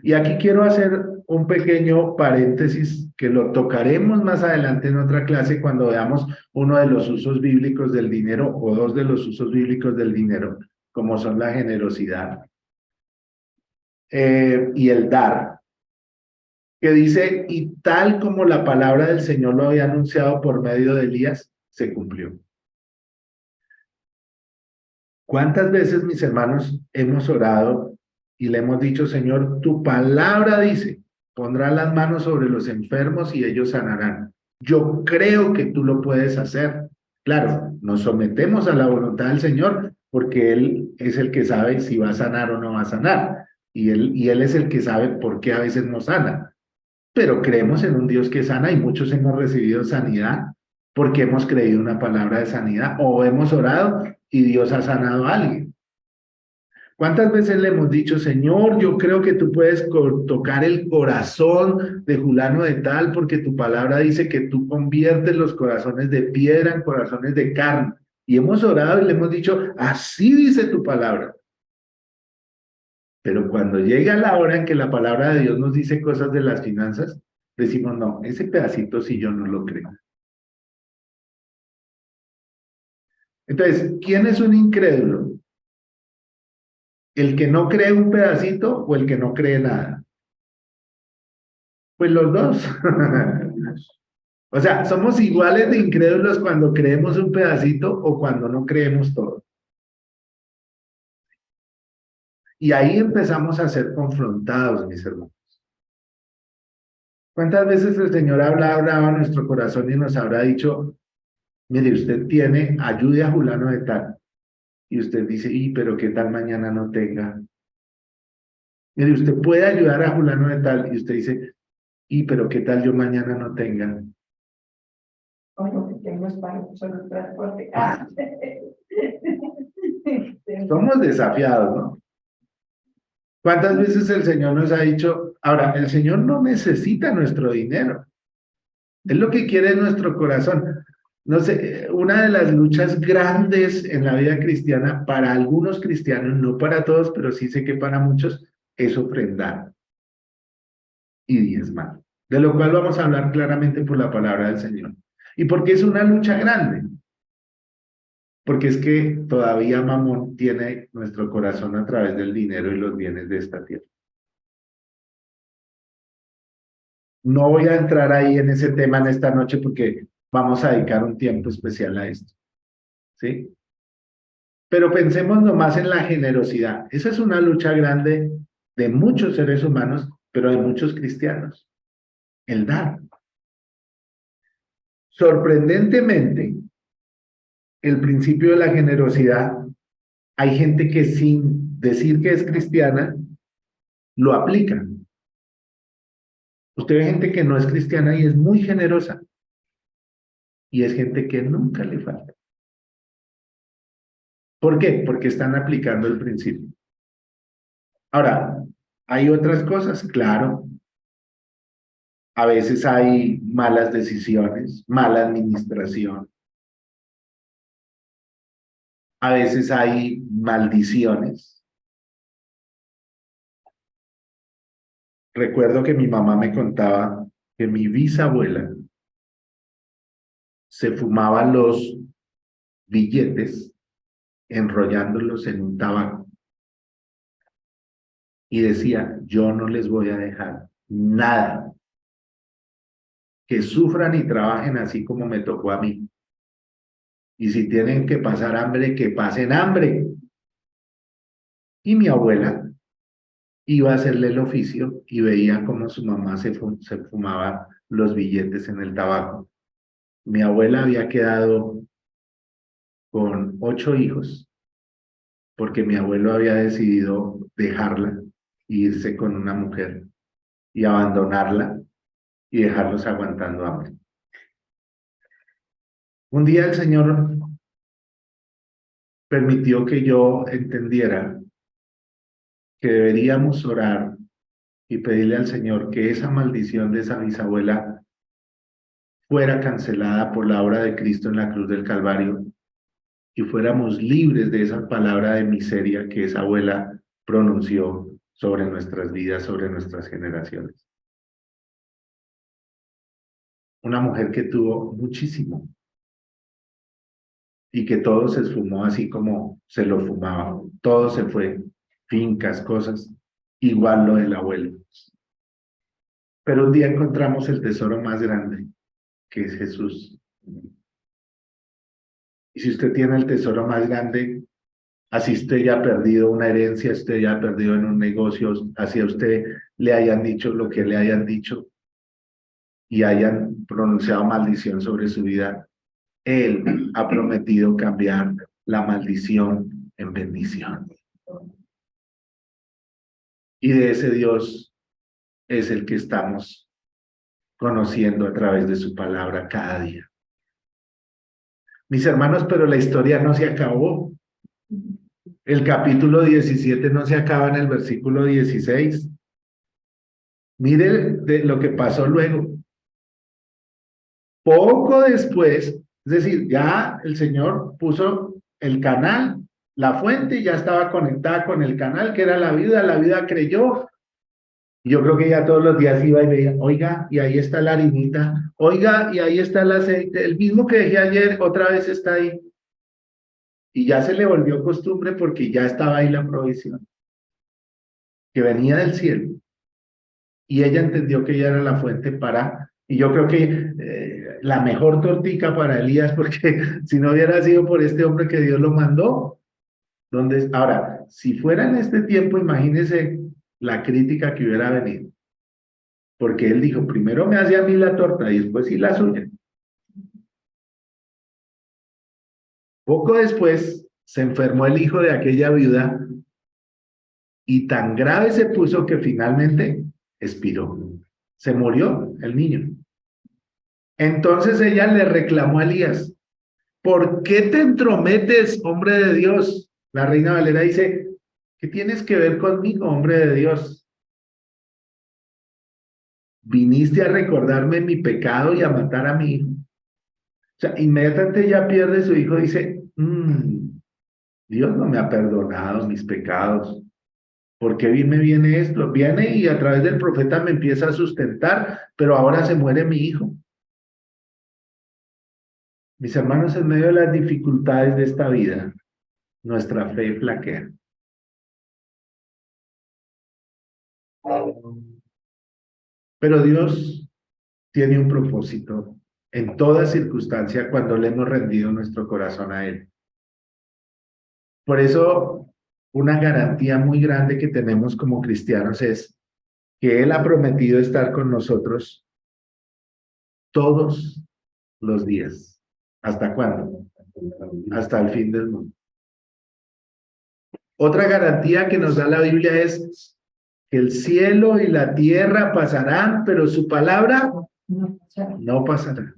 Y aquí quiero hacer un pequeño paréntesis que lo tocaremos más adelante en otra clase cuando veamos uno de los usos bíblicos del dinero o dos de los usos bíblicos del dinero, como son la generosidad y el dar, que dice, y tal como la palabra del Señor lo había anunciado por medio de Elías, se cumplió. ¿Cuántas veces, mis hermanos, hemos orado y le hemos dicho, Señor, tu palabra dice, pondrá las manos sobre los enfermos y ellos sanarán? Yo creo que tú lo puedes hacer. Claro, nos sometemos a la voluntad del Señor porque Él es el que sabe si va a sanar o no va a sanar. Y Él es el que sabe por qué a veces no sana. Pero creemos en un Dios que sana y muchos hemos recibido sanidad porque hemos creído una palabra de sanidad o hemos orado y Dios ha sanado a alguien. ¿Cuántas veces le hemos dicho, Señor, yo creo que tú puedes tocar el corazón de fulano de tal, porque tu palabra dice que tú conviertes los corazones de piedra en corazones de carne? Y hemos orado y le hemos dicho, así dice tu palabra. Pero cuando llega la hora en que la palabra de Dios nos dice cosas de las finanzas, decimos, no, ese pedacito sí yo no lo creo. Entonces, ¿quién es un incrédulo? ¿El que no cree un pedacito o el que no cree nada? Pues los dos. O sea, somos iguales de incrédulos cuando creemos un pedacito o cuando no creemos todo. Y ahí empezamos a ser confrontados, mis hermanos. ¿Cuántas veces el Señor habrá hablado a nuestro corazón y nos habrá dicho, mire, usted tiene, ayude a fulano de tal? Y usted dice, y pero qué tal mañana no tenga. Mire, usted puede ayudar a fulano de tal, y usted dice, y pero qué tal yo mañana no tenga. O lo que tengo es para solo transporte. Somos desafiados, ¿no? ¿Cuántas veces el Señor nos ha dicho, ahora, el Señor no necesita nuestro dinero, es lo que quiere nuestro corazón? No sé, una de las luchas grandes en la vida cristiana, para algunos cristianos, no para todos, pero sí sé que para muchos, es ofrendar y diezmar, de lo cual vamos a hablar claramente por la palabra del Señor. ¿Y por qué es una lucha grande? Porque es que todavía Mamón tiene nuestro corazón a través del dinero y los bienes de esta tierra. No voy a entrar ahí en ese tema en esta noche porque vamos a dedicar un tiempo especial a esto, ¿sí? Pero pensemos nomás en la generosidad. Esa es una lucha grande de muchos seres humanos, pero de muchos cristianos. El dar. Sorprendentemente, el principio de la generosidad, hay gente que sin decir que es cristiana, lo aplica. Usted ve gente que no es cristiana y es muy generosa. Y es gente que nunca le falta. ¿Por qué? Porque están aplicando el principio. Ahora, hay otras cosas, claro. A veces hay malas decisiones, mala administración. A veces hay maldiciones. Recuerdo que mi mamá me contaba que mi bisabuela se fumaba los billetes enrollándolos en un tabaco y decía, yo no les voy a dejar nada, que sufran y trabajen así como me tocó a mí. Y si tienen que pasar hambre, que pasen hambre. Y mi abuela iba a hacerle el oficio y veía cómo su mamá se fumaba los billetes en el tabaco. Mi abuela había quedado con 8 hijos porque mi abuelo había decidido dejarla e irse con una mujer y abandonarla y dejarlos aguantando hambre. Un día el Señor permitió que yo entendiera que deberíamos orar y pedirle al Señor que esa maldición de esa bisabuela fuera cancelada por la obra de Cristo en la cruz del Calvario y fuéramos libres de esa palabra de miseria que esa abuela pronunció sobre nuestras vidas, sobre nuestras generaciones. Una mujer que tuvo muchísimo y que todo se esfumó así como se lo fumaba. Todo se fue, fincas, cosas, igual lo del abuelo. Pero un día encontramos el tesoro más grande, que es Jesús. Y si usted tiene el tesoro más grande, así usted ya ha perdido una herencia, usted ya ha perdido en un negocio, así a usted le hayan dicho lo que le hayan dicho y hayan pronunciado maldición sobre su vida, Él ha prometido cambiar la maldición en bendición. Y de ese Dios es el que estamos conociendo a través de su palabra cada día. Mis hermanos, pero la historia no se acabó. El capítulo 17 no se acaba en el versículo 16. Mire de lo que pasó luego. Poco después, Es decir, ya el Señor puso el canal, la fuente ya estaba conectada con el canal, que era la viuda creyó. Yo creo que ya todos los días iba y veía, oiga, y ahí está la harinita, oiga, y ahí está el aceite, el mismo que dejé ayer, otra vez está ahí. Y ya se le volvió costumbre porque ya estaba ahí la provisión, que venía del cielo. Y ella entendió que ella era la fuente y yo creo que la mejor tortica para Elías, porque si no hubiera sido por este hombre que Dios lo mandó, ahora, si fuera en este tiempo, imagínese la crítica que hubiera venido, porque él dijo, primero me hace a mí la torta y después sí la suya. Poco después se enfermó el hijo de aquella viuda y tan grave se puso que finalmente expiró. Se murió el niño. Entonces ella le reclamó a Elías, ¿por qué te entrometes, hombre de Dios? La Reina Valera dice, ¿qué tienes que ver conmigo, hombre de Dios? Viniste a recordarme mi pecado y a matar a mi hijo. O sea, inmediatamente ya pierde su hijo, dice, Dios no me ha perdonado mis pecados. ¿Por qué me viene esto? Viene y a través del profeta me empieza a sustentar, pero ahora se muere mi hijo. Mis hermanos, en medio de las dificultades de esta vida, nuestra fe flaquea. Pero Dios tiene un propósito en toda circunstancia cuando le hemos rendido nuestro corazón a Él. Por eso, una garantía muy grande que tenemos como cristianos es que Él ha prometido estar con nosotros todos los días. ¿Hasta cuándo? Hasta el fin del mundo. Otra garantía que nos da la Biblia es que el cielo y la tierra pasarán, pero su palabra no pasará.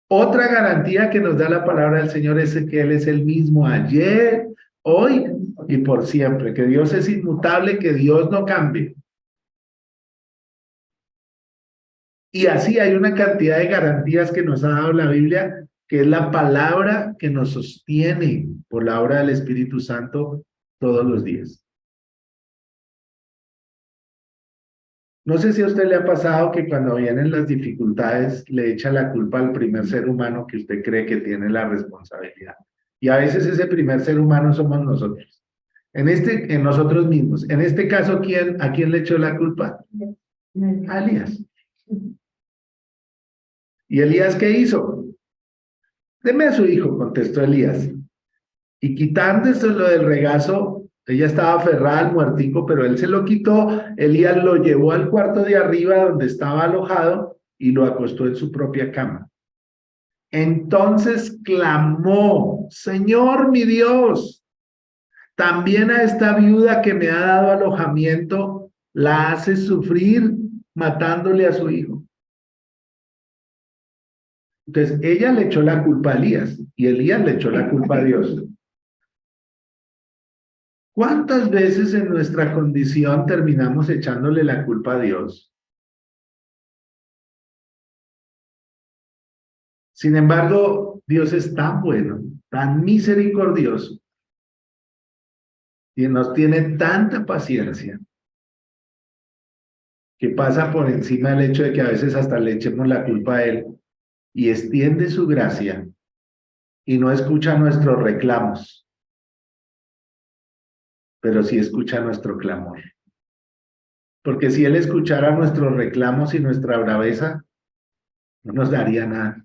Otra garantía que nos da la palabra del Señor es que Él es el mismo ayer, hoy y por siempre, que Dios es inmutable, que Dios no cambie. Y así hay una cantidad de garantías que nos ha dado la Biblia, que es la palabra que nos sostiene por la obra del Espíritu Santo todos los días. No sé si a usted le ha pasado que cuando vienen las dificultades le echa la culpa al primer ser humano que usted cree que tiene la responsabilidad. Y a veces ese primer ser humano somos nosotros. En nosotros mismos. En este caso, ¿a quién le echó la culpa? A Elías. ¿Y Elías qué hizo? Deme a su hijo, contestó Elías. Y quitándoselo del regazo, ella estaba aferrada al muertico, pero él se lo quitó. Elías lo llevó al cuarto de arriba donde estaba alojado y lo acostó en su propia cama. Entonces clamó, Señor mi Dios, también a esta viuda que me ha dado alojamiento, la hace sufrir matándole a su hijo. Entonces ella le echó la culpa a Elías y Elías le echó la culpa a Dios. ¿Cuántas veces en nuestra condición terminamos echándole la culpa a Dios? Sin embargo, Dios es tan bueno, tan misericordioso, y nos tiene tanta paciencia, que pasa por encima del hecho de que a veces hasta le echemos la culpa a Él, y extiende su gracia, y no escucha nuestros reclamos, pero sí escucha nuestro clamor. Porque si Él escuchara nuestros reclamos y nuestra braveza, no nos daría nada.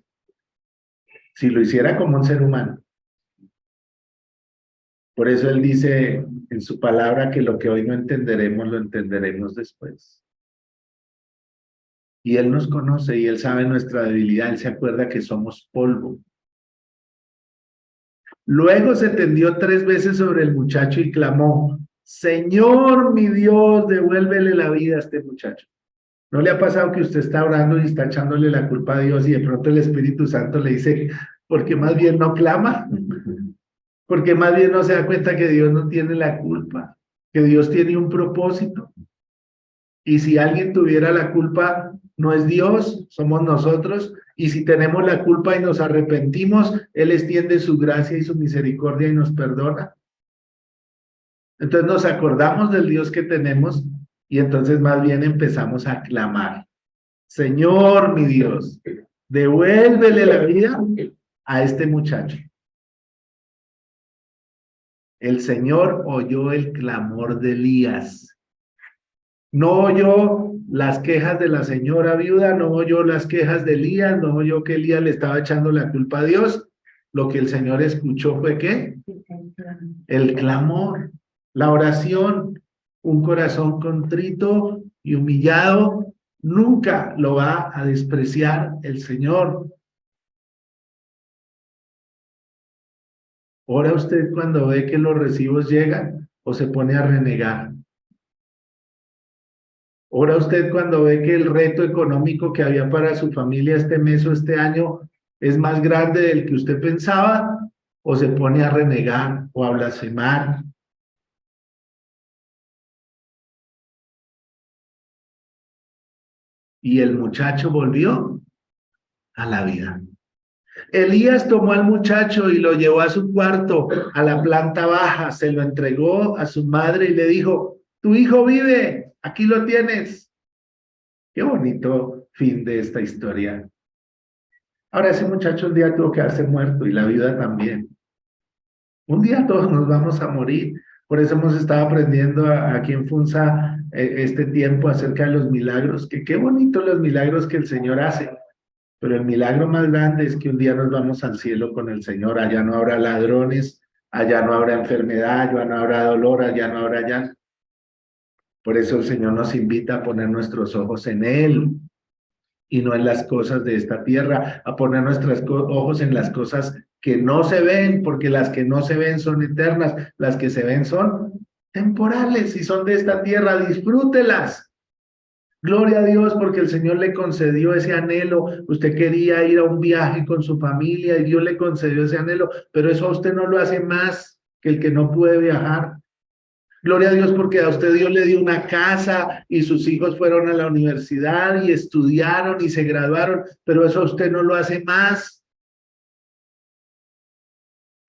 Si lo hiciera como un ser humano. Por eso Él dice en su palabra que lo que hoy no entenderemos, lo entenderemos después. Y Él nos conoce y Él sabe nuestra debilidad, Él se acuerda que somos polvo. Luego se tendió 3 veces sobre el muchacho y clamó, Señor mi Dios, devuélvele la vida a este muchacho. ¿No le ha pasado que usted está orando y está echándole la culpa a Dios y de pronto el Espíritu Santo le dice, porque más bien no clama? Porque más bien no se da cuenta que Dios no tiene la culpa, que Dios tiene un propósito. Y si alguien tuviera la culpa, No es Dios, somos nosotros. Y si tenemos la culpa y nos arrepentimos, Él extiende su gracia y su misericordia y nos perdona. Entonces nos acordamos del Dios que tenemos y entonces más bien empezamos a clamar. Señor, mi Dios, devuélvele la vida a este muchacho. El Señor oyó el clamor de Elías. No oyó las quejas de la señora viuda, no oyó las quejas de Elías, no oyó que Elías le estaba echando la culpa a Dios. Lo que el Señor escuchó fue ¿qué? El clamor, la oración. Un corazón contrito y humillado nunca lo va a despreciar el Señor. ¿Ora usted cuando ve que los recibos llegan o se pone a renegar? ¿Ora usted cuando ve que el reto económico que había para su familia este mes o este año es más grande del que usted pensaba o se pone a renegar o a blasfemar? Y el muchacho volvió a la vida. Elías tomó al muchacho y lo llevó a su cuarto, a la planta baja, se lo entregó a su madre y le dijo, tu hijo vive, aquí lo tienes. Qué bonito fin de esta historia. Ahora ese muchacho un día tuvo que haberse muerto y la vida también. Un día todos nos vamos a morir. Por eso hemos estado aprendiendo aquí en Funza este tiempo acerca de los milagros, que qué bonito los milagros que el Señor hace. Pero el milagro más grande es que un día nos vamos al cielo con el Señor. Allá no habrá ladrones, allá no habrá enfermedad, allá no habrá dolor, allá no habrá llanto. Por eso el Señor nos invita a poner nuestros ojos en Él y no en las cosas de esta tierra, a poner nuestros ojos en las cosas que no se ven, porque las que no se ven son eternas, las que se ven son temporales y son de esta tierra, disfrútelas. Gloria a Dios porque el Señor le concedió ese anhelo. Usted quería ir a un viaje con su familia y Dios le concedió ese anhelo, pero eso a usted no lo hace más que el que no puede viajar. Gloria a Dios porque a usted Dios le dio una casa y sus hijos fueron a la universidad y estudiaron y se graduaron, pero eso a usted no lo hace más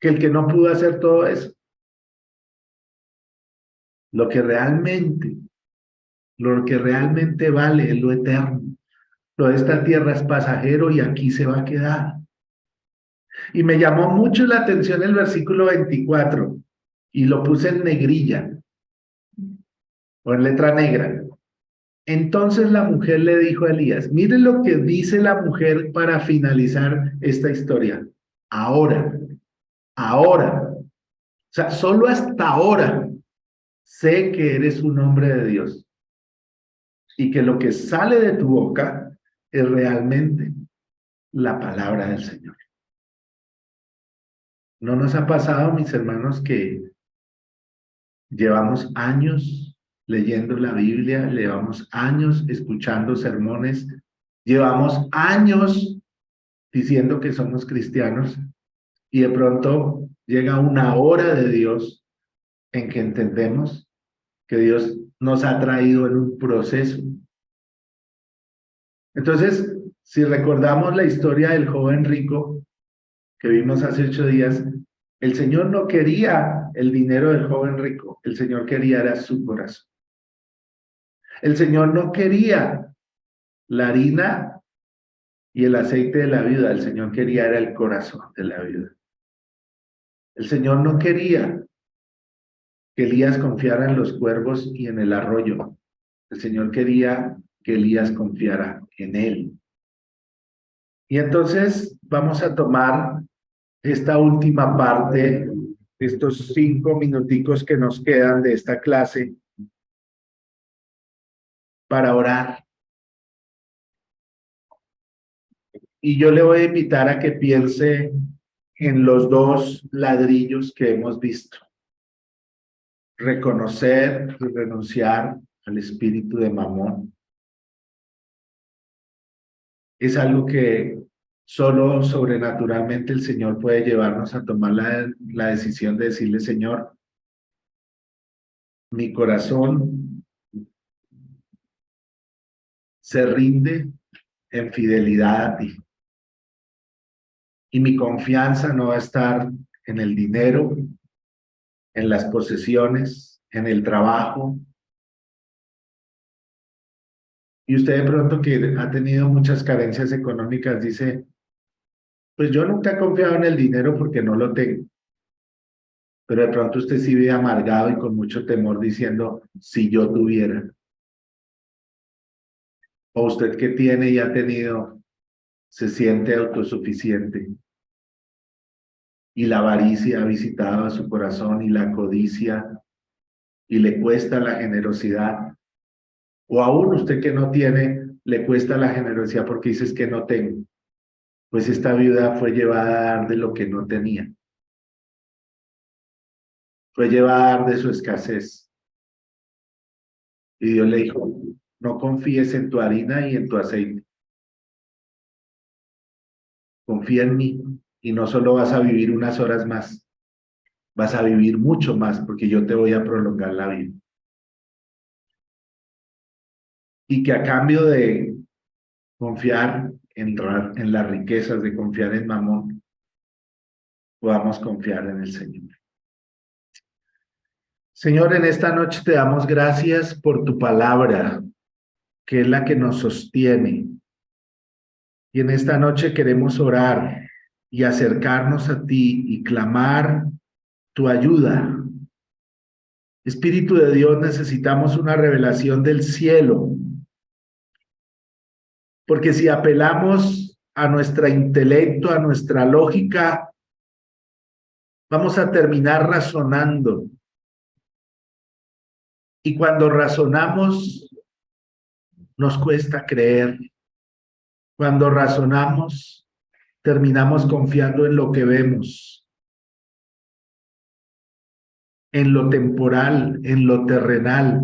que el que no pudo hacer todo eso. Lo que realmente vale es lo eterno. Lo de esta tierra es pasajero y aquí se va a quedar. Y me llamó mucho la atención el versículo 24 y lo puse en negrilla o en letra negra. Entonces la mujer le dijo a Elías, mire lo que dice la mujer para finalizar esta historia. Ahora, o sea, solo hasta ahora sé que eres un hombre de Dios y que lo que sale de tu boca es realmente la palabra del Señor. ¿No nos ha pasado, mis hermanos, que llevamos años leyendo la Biblia, llevamos años escuchando sermones, llevamos años diciendo que somos cristianos y de pronto llega una hora de Dios en que entendemos que Dios nos ha traído en un proceso? Entonces, si recordamos la historia del joven rico que vimos hace 8 días, el Señor no quería el dinero del joven rico, el Señor quería era su corazón. El Señor no quería la harina y el aceite de la viuda, el Señor quería era el corazón de la viuda. El Señor no quería que Elías confiara en los cuervos y en el arroyo. El Señor quería que Elías confiara en Él. Y entonces vamos a tomar esta última parte, estos 5 minuticos que nos quedan de esta clase, para orar. Y yo le voy a invitar a que piense en los 2 ladrillos que hemos visto. Reconocer y renunciar al espíritu de Mamón. Es algo que solo sobrenaturalmente el Señor puede llevarnos a tomar la decisión de decirle, Señor, mi corazón se rinde en fidelidad a ti. Y mi confianza no va a estar en el dinero, en las posesiones, en el trabajo. Y usted de pronto que ha tenido muchas carencias económicas dice, pues yo nunca he confiado en el dinero porque no lo tengo. Pero de pronto usted sí vive amargado y con mucho temor diciendo, si yo tuviera. O usted que tiene y ha tenido, se siente autosuficiente. Y la avaricia ha visitado a su corazón y la codicia y le cuesta la generosidad. O aún usted que no tiene, le cuesta la generosidad porque dice es que no tengo. Pues esta viuda fue llevada a dar de lo que no tenía. Fue llevada a dar de su escasez. Y Dios le dijo, no confíes en tu harina y en tu aceite. Confía en mí y no solo vas a vivir unas horas más, vas a vivir mucho más porque yo te voy a prolongar la vida. Y que a cambio de confiar en las riquezas, de confiar en Mamón, podamos confiar en el Señor. Señor, en esta noche te damos gracias por tu palabra, que es la que nos sostiene. Y en esta noche queremos orar y acercarnos a ti y clamar tu ayuda. Espíritu de Dios, necesitamos una revelación del cielo, porque si apelamos a nuestro intelecto, a nuestra lógica, vamos a terminar razonando. Y cuando razonamos, nos cuesta creer. Cuando razonamos, terminamos confiando en lo que vemos, en lo temporal, en lo terrenal,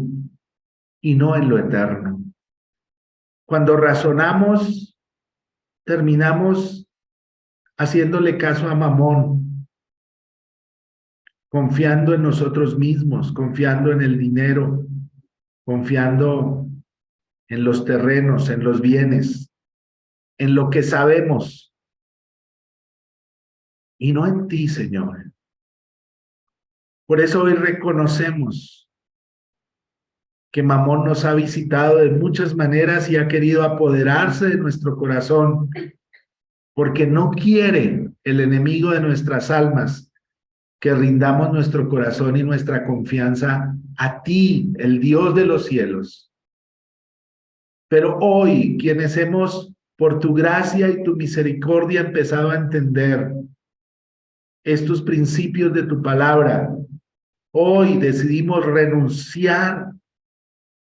y no en lo eterno. Cuando razonamos, terminamos haciéndole caso a Mamón, confiando en nosotros mismos, confiando en el dinero, confiando en los terrenos, en los bienes, en lo que sabemos, y no en ti, Señor. Por eso hoy reconocemos que Mamón nos ha visitado de muchas maneras y ha querido apoderarse de nuestro corazón, porque no quiere el enemigo de nuestras almas que rindamos nuestro corazón y nuestra confianza a ti, el Dios de los cielos. Pero hoy, quienes hemos, por tu gracia y tu misericordia, empezado a entender estos principios de tu palabra, hoy decidimos renunciar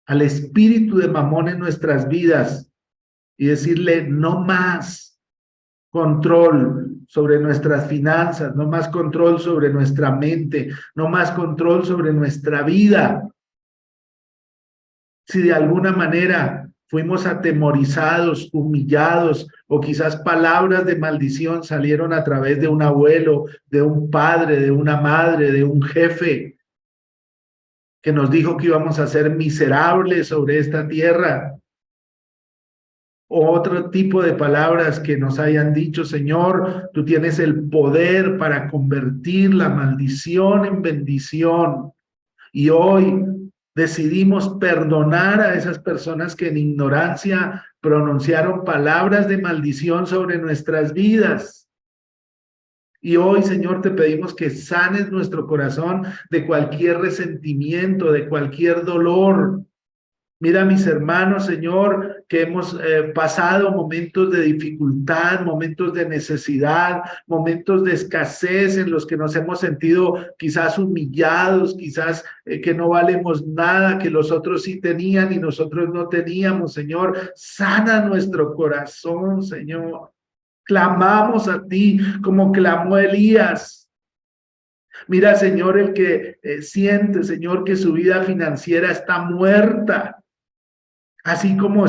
al espíritu de Mamón en nuestras vidas y decirle no más control sobre nuestras finanzas, no más control sobre nuestra mente, no más control sobre nuestra vida. Si de alguna manera fuimos atemorizados, humillados, o quizás palabras de maldición salieron a través de un abuelo, de un padre, de una madre, de un jefe, que nos dijo que íbamos a ser miserables sobre esta tierra, o otro tipo de palabras que nos hayan dicho, Señor, tú tienes el poder para convertir la maldición en bendición. Y hoy decidimos perdonar a esas personas que en ignorancia pronunciaron palabras de maldición sobre nuestras vidas. Y hoy, Señor, te pedimos que sanes nuestro corazón de cualquier resentimiento, de cualquier dolor. Mira, mis hermanos, Señor, que hemos pasado momentos de dificultad, momentos de necesidad, momentos de escasez en los que nos hemos sentido quizás humillados, quizás que no valemos nada, que los otros sí tenían y nosotros no teníamos, Señor. Sana nuestro corazón, Señor. Clamamos a ti como clamó Elías. Mira, Señor, el que siente, Señor, que su vida financiera está muerta. Así como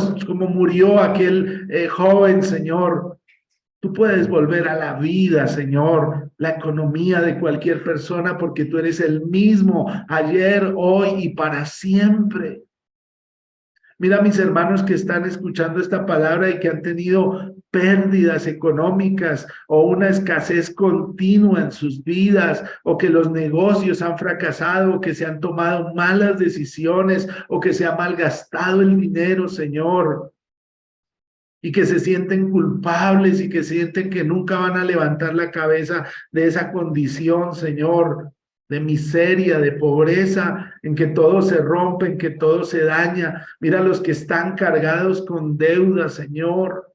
murió aquel joven, Señor, tú puedes volver a la vida, Señor, la economía de cualquier persona, porque tú eres el mismo ayer, hoy y para siempre. Mira a mis hermanos que están escuchando esta palabra y que han tenido pérdidas económicas o una escasez continua en sus vidas, o que los negocios han fracasado, o que se han tomado malas decisiones, o que se ha malgastado el dinero, Señor, y que se sienten culpables y que sienten que nunca van a levantar la cabeza de esa condición, Señor, de miseria, de pobreza, en que todo se rompe, en que todo se daña. Mira los que están cargados con deudas, Señor,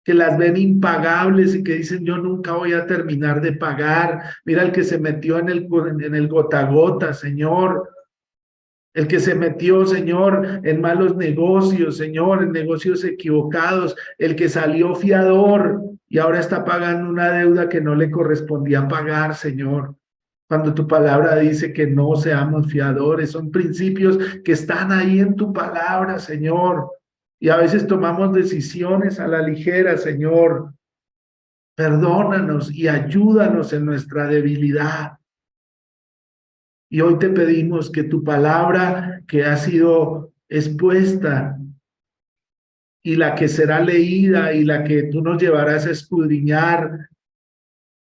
que las ven impagables y que dicen, yo nunca voy a terminar de pagar. Mira el que se metió en el gota a gota, Señor. El que se metió, Señor, en malos negocios, Señor, en negocios equivocados, el que salió fiador y ahora está pagando una deuda que no le correspondía pagar, Señor. Cuando tu palabra dice que no seamos fiadores, son principios que están ahí en tu palabra, Señor. Y a veces tomamos decisiones a la ligera, Señor. Perdónanos y ayúdanos en nuestra debilidad. Y hoy te pedimos que tu palabra que ha sido expuesta y la que será leída y la que tú nos llevarás a escudriñar,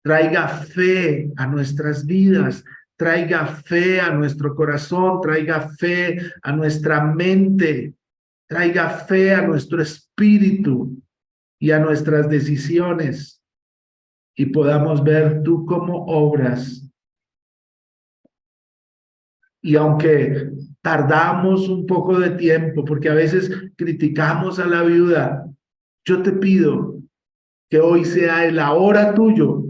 traiga fe a nuestras vidas, traiga fe a nuestro corazón, traiga fe a nuestra mente, traiga fe a nuestro espíritu y a nuestras decisiones, y podamos ver tú cómo obras. Y aunque tardamos un poco de tiempo, porque a veces criticamos a la viuda, yo te pido que hoy sea el ahora tuyo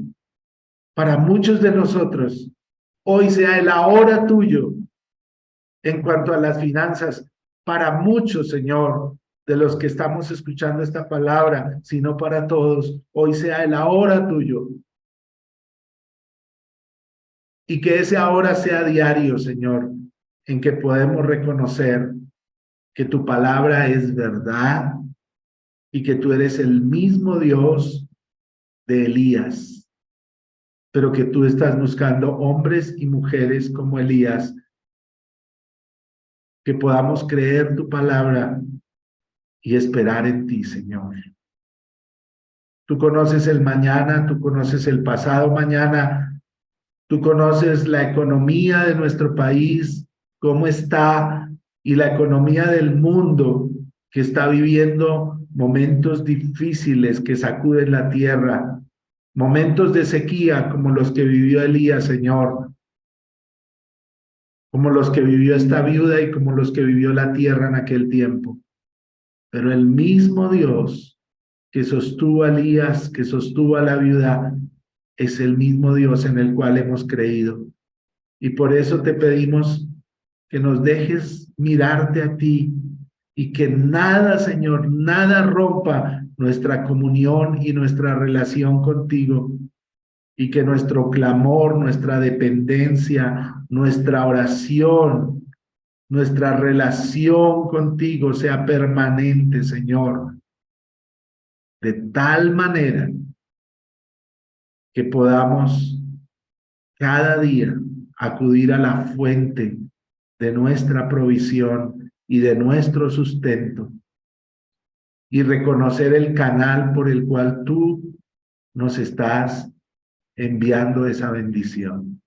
para muchos de nosotros. Hoy sea el ahora tuyo en cuanto a las finanzas para muchos, Señor, de los que estamos escuchando esta palabra, sino para todos. Hoy sea el ahora tuyo. Y que ese ahora sea diario, Señor, en que podemos reconocer que tu palabra es verdad y que tú eres el mismo Dios de Elías, pero que tú estás buscando hombres y mujeres como Elías, que podamos creer tu palabra y esperar en ti, Señor. Tú conoces el mañana, tú conoces el pasado mañana, tú conoces la economía de nuestro país, cómo está, y la economía del mundo, que está viviendo momentos difíciles que sacuden la tierra, momentos de sequía como los que vivió Elías, Señor, como los que vivió esta viuda y como los que vivió la tierra en aquel tiempo. Pero el mismo Dios que sostuvo a Elías, que sostuvo a la viuda, es el mismo Dios en el cual hemos creído. Y por eso te pedimos que nos dejes mirarte a ti y que nada, Señor, nada rompa nuestra comunión y nuestra relación contigo, y que nuestro clamor, nuestra dependencia, nuestra oración, nuestra relación contigo sea permanente, Señor, de tal manera que podamos cada día acudir a la fuente de nuestra provisión y de nuestro sustento, y reconocer el canal por el cual tú nos estás enviando esa bendición.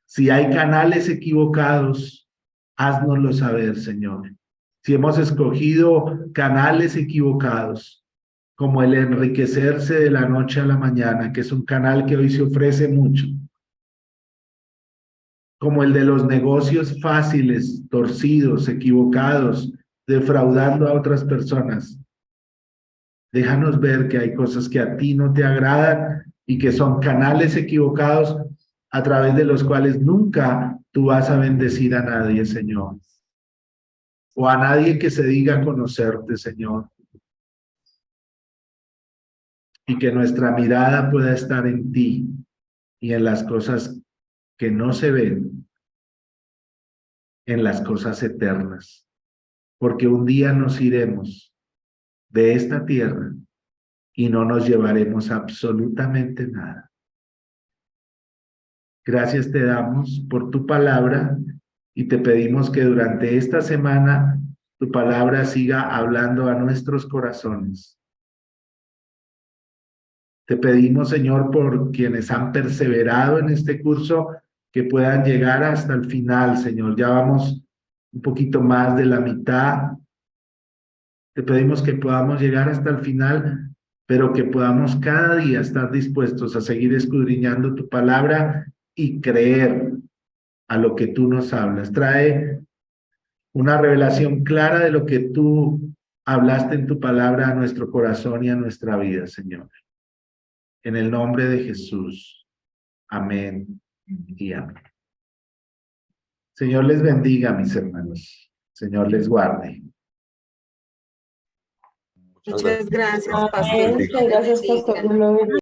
Si hay canales equivocados, háznoslo saber, Señor. Si hemos escogido canales equivocados, como el enriquecerse de la noche a la mañana, que es un canal que hoy se ofrece mucho, como el de los negocios fáciles, torcidos, equivocados, defraudando a otras personas. Déjanos ver que hay cosas que a ti no te agradan y que son canales equivocados a través de los cuales nunca tú vas a bendecir a nadie, Señor. O a nadie que se diga conocerte, Señor. Y que nuestra mirada pueda estar en ti y en las cosas que no se ven, en las cosas eternas. Porque un día nos iremos de esta tierra y no nos llevaremos absolutamente nada. Gracias te damos por tu palabra y te pedimos que durante esta semana tu palabra siga hablando a nuestros corazones. Te pedimos, Señor, por quienes han perseverado en este curso, que puedan llegar hasta el final, Señor. Ya vamos un poquito más de la mitad. Te pedimos que podamos llegar hasta el final, pero que podamos cada día estar dispuestos a seguir escudriñando tu palabra y creer a lo que tú nos hablas. Trae una revelación clara de lo que tú hablaste en tu palabra a nuestro corazón y a nuestra vida, Señor. En el nombre de Jesús. Amén y amén. Señor les bendiga, mis hermanos. Señor les guarde. Muchas gracias, Amén. pastor. Gracias, pastor.